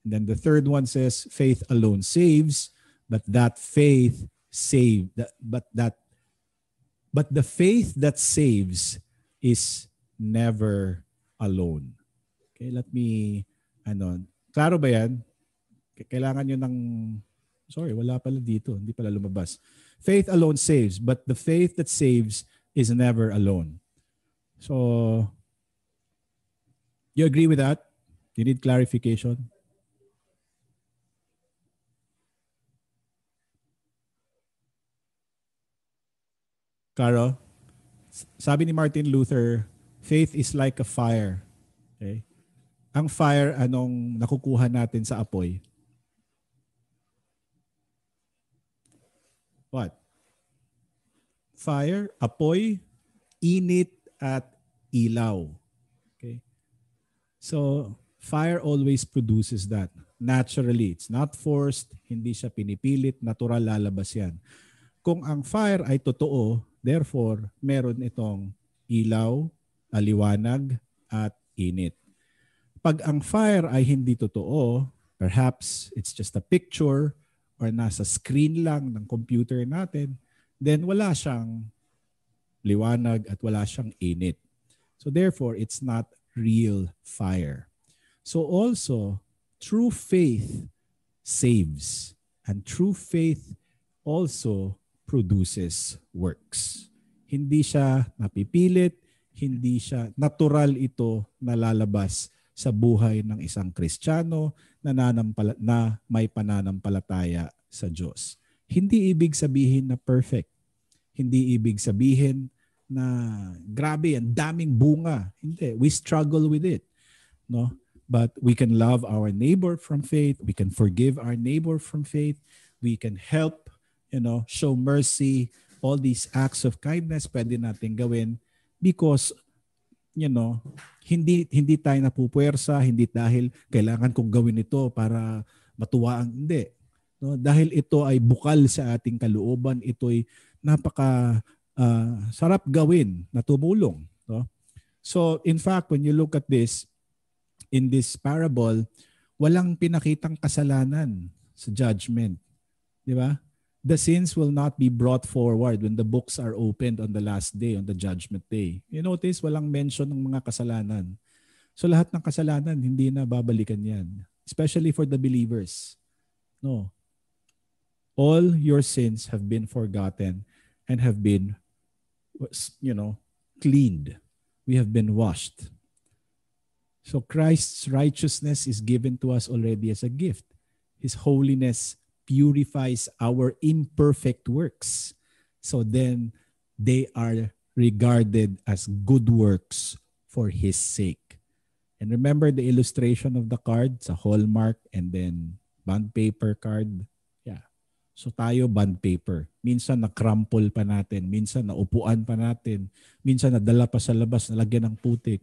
And then the third one says, faith alone saves, but that faith saved, but the faith that saves is never alone. Okay, let me, klaro ba yan? Kailangan nyo ng, sorry, wala pala dito, hindi pala lumabas. Faith alone saves, but the faith that saves is never alone. So, you agree with that? You need clarification? Caro, sabi ni Martin Luther, faith is like a fire. Okay? Ang fire, anong nakukuha natin sa apoy? What? Fire, apoy, init, at ilaw. Okay? So, fire always produces that. Naturally. It's not forced, hindi siya pinipilit, natural lalabas yan. Kung ang fire ay totoo, therefore, meron itong ilaw, liwanag, at init. Pag ang fire ay hindi totoo, perhaps it's just a picture or nasa screen lang ng computer natin, then wala siyang liwanag at wala siyang init. So therefore, it's not real fire. So also, true faith saves, and true faith also produces works. Hindi siya napipilit, hindi siya natural ito na lalabas sa buhay ng isang Kristiyano na may pananampalataya sa Diyos. Hindi ibig sabihin na perfect. Hindi ibig sabihin na grabe, ang daming bunga. Hindi. We struggle with it. No? But we can love our neighbor from faith. We can forgive our neighbor from faith. We can help, show mercy. All these acts of kindness pwede natin gawin because hindi tayo napupuwersa, hindi dahil kailangan kong gawin ito para matuwa ang hindi. No? Dahil ito ay bukal sa ating kalooban, ito ay napaka sarap gawin na tumulong. No? So in fact, when you look at this, in this parable, walang pinakitang kasalanan sa judgment. Di ba? The sins will not be brought forward when the books are opened on the last day, on the judgment day. You notice, walang mention ng mga kasalanan. So lahat ng kasalanan, hindi na babalikan yan. Especially for the believers. No. All your sins have been forgotten and have been, cleaned. We have been washed. So Christ's righteousness is given to us already as a gift. His holiness purifies our imperfect works. So then they are regarded as good works for His sake. And remember the illustration of the card sa hallmark and then bond paper card? Yeah. So tayo bond paper. Minsan na-crumple pa natin. Minsan naupuan pa natin. Minsan nadala pa sa labas, nalagyan ng putik.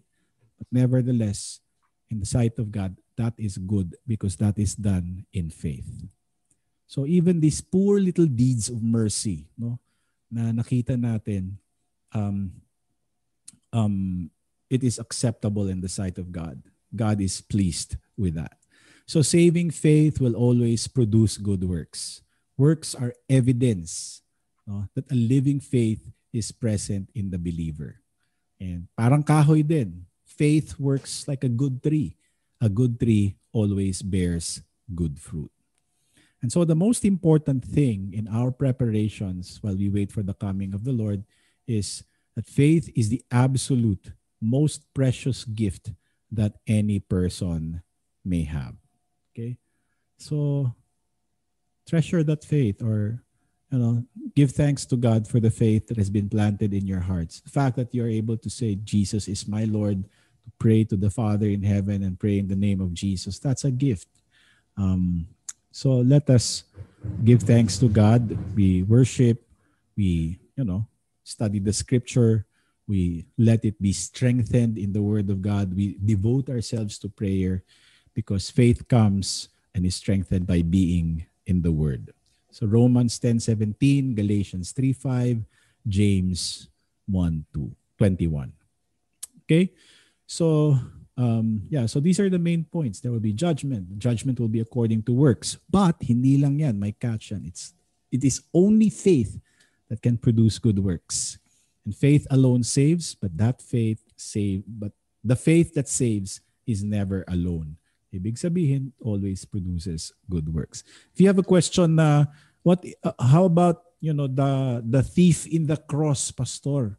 But nevertheless, in the sight of God, that is good because that is done in faith. So even these poor little deeds of mercy, no, na nakita natin, it is acceptable in the sight of God. God is pleased with that. So saving faith will always produce good works. Works are evidence, no, that a living faith is present in the believer. And parang kahoy din. Faith works like a good tree. A good tree always bears good fruit. And so the most important thing in our preparations while we wait for the coming of the Lord is that faith is the absolute, most precious gift that any person may have. Okay? So treasure that faith, or give thanks to God for the faith that has been planted in your hearts. The fact that you're able to say, Jesus is my Lord, to pray to the Father in heaven and pray in the name of Jesus, that's a gift. So let us give thanks to God. We worship, we, study the scripture, we let it be strengthened in the word of God. We devote ourselves to prayer because faith comes and is strengthened by being in the word. So Romans 10:17, Galatians 3:5, James 1:21. Okay? So so these are the main points. There will be judgment. Judgment will be according to works. But hindi lang yan, may catch yan. It is only faith that can produce good works. And faith alone saves, but the faith that saves is never alone. Ibig sabihin, always produces good works. If you have a question na how about the thief in the cross, pastor?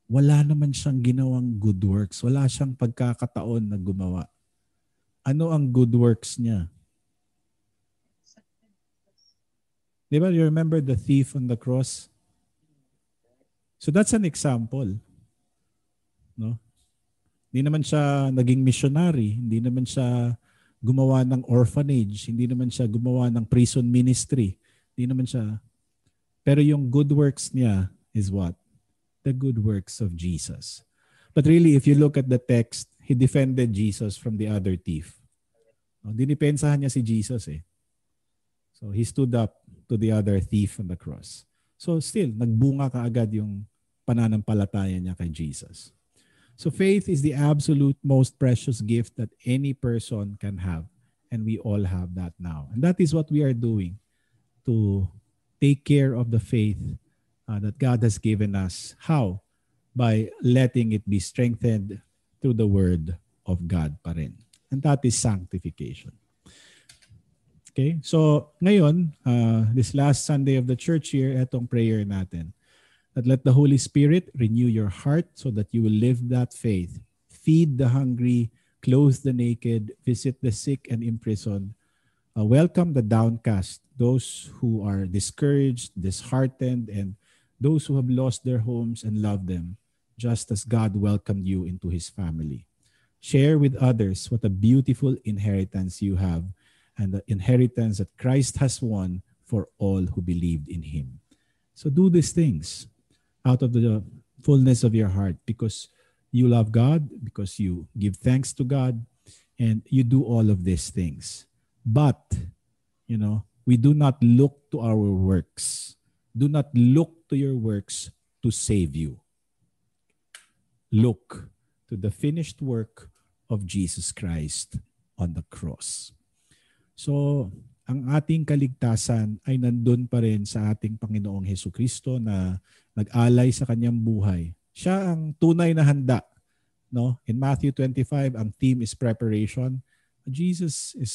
Wala naman siyang ginawang good works. Wala siyang pagkakataon na gumawa. Ano ang good works niya? Diba? You remember the thief on the cross? So that's an example. No? Hindi naman siya naging missionary. Hindi naman siya gumawa ng orphanage. Hindi naman siya gumawa ng prison ministry. Hindi naman siya. Pero yung good works niya is what? The good works of Jesus. But really, if you look at the text, he defended Jesus from the other thief. Dinipensahan niya si Jesus eh. So he stood up to the other thief on the cross. So still, nagbunga kaagad yung pananampalataya niya kay Jesus. So faith is the absolute most precious gift that any person can have. And we all have that now. And that is what we are doing to take care of the faith that God has given us. How? By letting it be strengthened through the Word of God pa rin. And that is sanctification. Okay? So, ngayon, this last Sunday of the church year, etong prayer natin. That let the Holy Spirit renew your heart so that you will live that faith. Feed the hungry, clothe the naked, visit the sick and imprisoned. Welcome the downcast, those who are discouraged, disheartened, and those who have lost their homes and love them, just as God welcomed you into His family. Share with others what a beautiful inheritance you have and the inheritance that Christ has won for all who believed in Him. So do these things out of the fullness of your heart because you love God, because you give thanks to God, and you do all of these things. But, we do not look to our works. Do not look to your works to save you. Look to the finished work of Jesus Christ on the cross. So, ang ating kaligtasan ay nandun pa rin sa ating Panginoong Hesukristo na nag-alay sa kanyang buhay. Siya ang tunay na handa. No? In Matthew 25, ang theme is preparation. Jesus is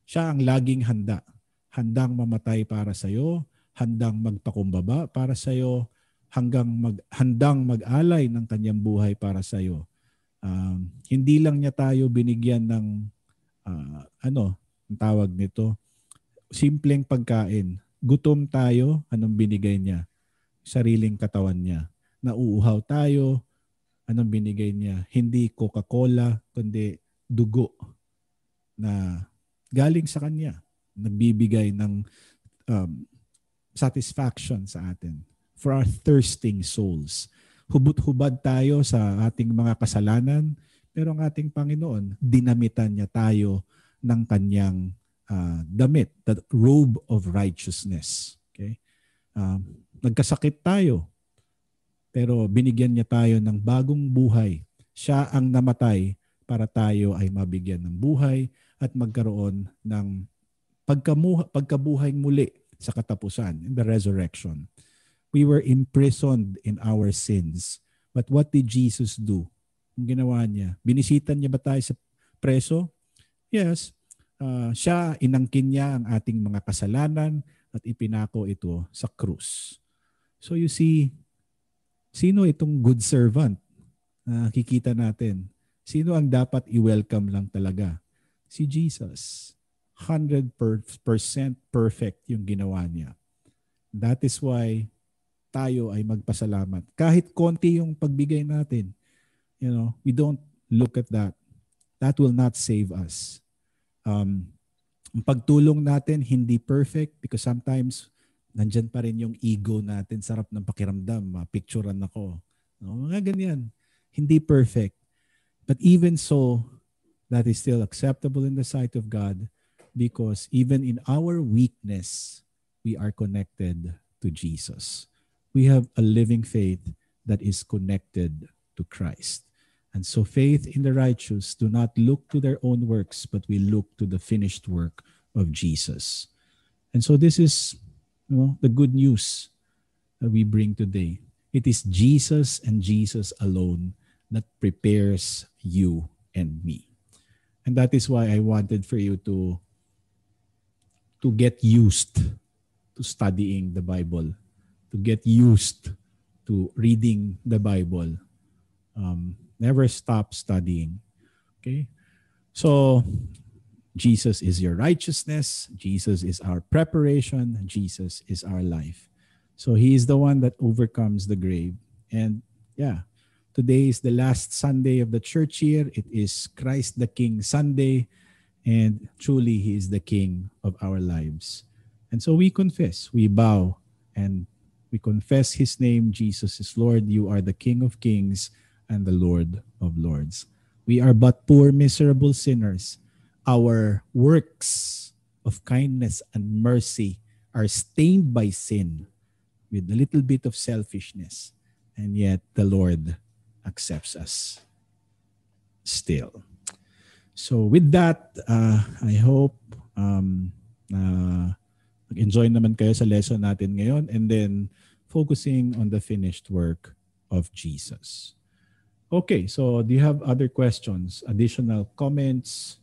siya ang laging handa. Handang mamatay para sa iyo, handang magpakumbaba para sa iyo, handang mag-alay ng kanyang buhay para sa iyo. Hindi lang niya tayo binigyan ng ang tawag nito. Simpleng pagkain. Gutom tayo, anong binigay niya? Sariling katawan niya. Nauuhaw tayo, anong binigay niya? Hindi Coca-Cola, kundi dugo na galing sa kanya. Nagbibigay ng satisfaction sa atin for our thirsting souls. Hubot-hubad tayo sa ating mga kasalanan, pero ang ating Panginoon, dinamitan niya tayo ng kanyang damit, the robe of righteousness. Okay? Nagkasakit tayo, pero binigyan niya tayo ng bagong buhay. Siya ang namatay para tayo ay mabigyan ng buhay at magkaroon ng pagkabuhay muli sa katapusan, in the resurrection. We were imprisoned in our sins. But what did Jesus do? Ang ginawa niya, binisitan niya ba tayo sa preso? Yes. Siya, inangkin niya ang ating mga kasalanan at ipinako ito sa krus. So you see, sino itong good servant na kikita natin? Sino ang dapat i-welcome lang talaga? Si Jesus. 100% perfect yung ginawa niya. That is why tayo ay magpasalamat. Kahit konti yung pagbigay natin, we don't look at that. That will not save us. Ang pagtulong natin, hindi perfect because sometimes nandyan pa rin yung ego natin. Sarap ng pakiramdam. Picturean ako. Mga ganyan. Hindi perfect. But even so, that is still acceptable in the sight of God because even in our weakness, we are connected to Jesus. We have a living faith that is connected to Christ. And so faith in the righteous do not look to their own works, but we look to the finished work of Jesus. And so this is the good news that we bring today. It is Jesus and Jesus alone that prepares you and me. And that is why I wanted for you to get used to studying the Bible, to get used to reading the Bible. Never stop studying. Okay? So, Jesus is your righteousness. Jesus is our preparation. Jesus is our life. So, He is the one that overcomes the grave. And today is the last Sunday of the church year. It is Christ the King Sunday. And truly, He is the King of our lives. And so we confess, we bow, and we confess His name. Jesus is Lord. You are the King of kings and the Lord of lords. We are but poor, miserable sinners. Our works of kindness and mercy are stained by sin with a little bit of selfishness. And yet the Lord accepts us still. So with that, I hope mag-enjoy naman kayo sa lesson natin ngayon and then focusing on the finished work of Jesus. Okay, so do you have other questions, additional comments?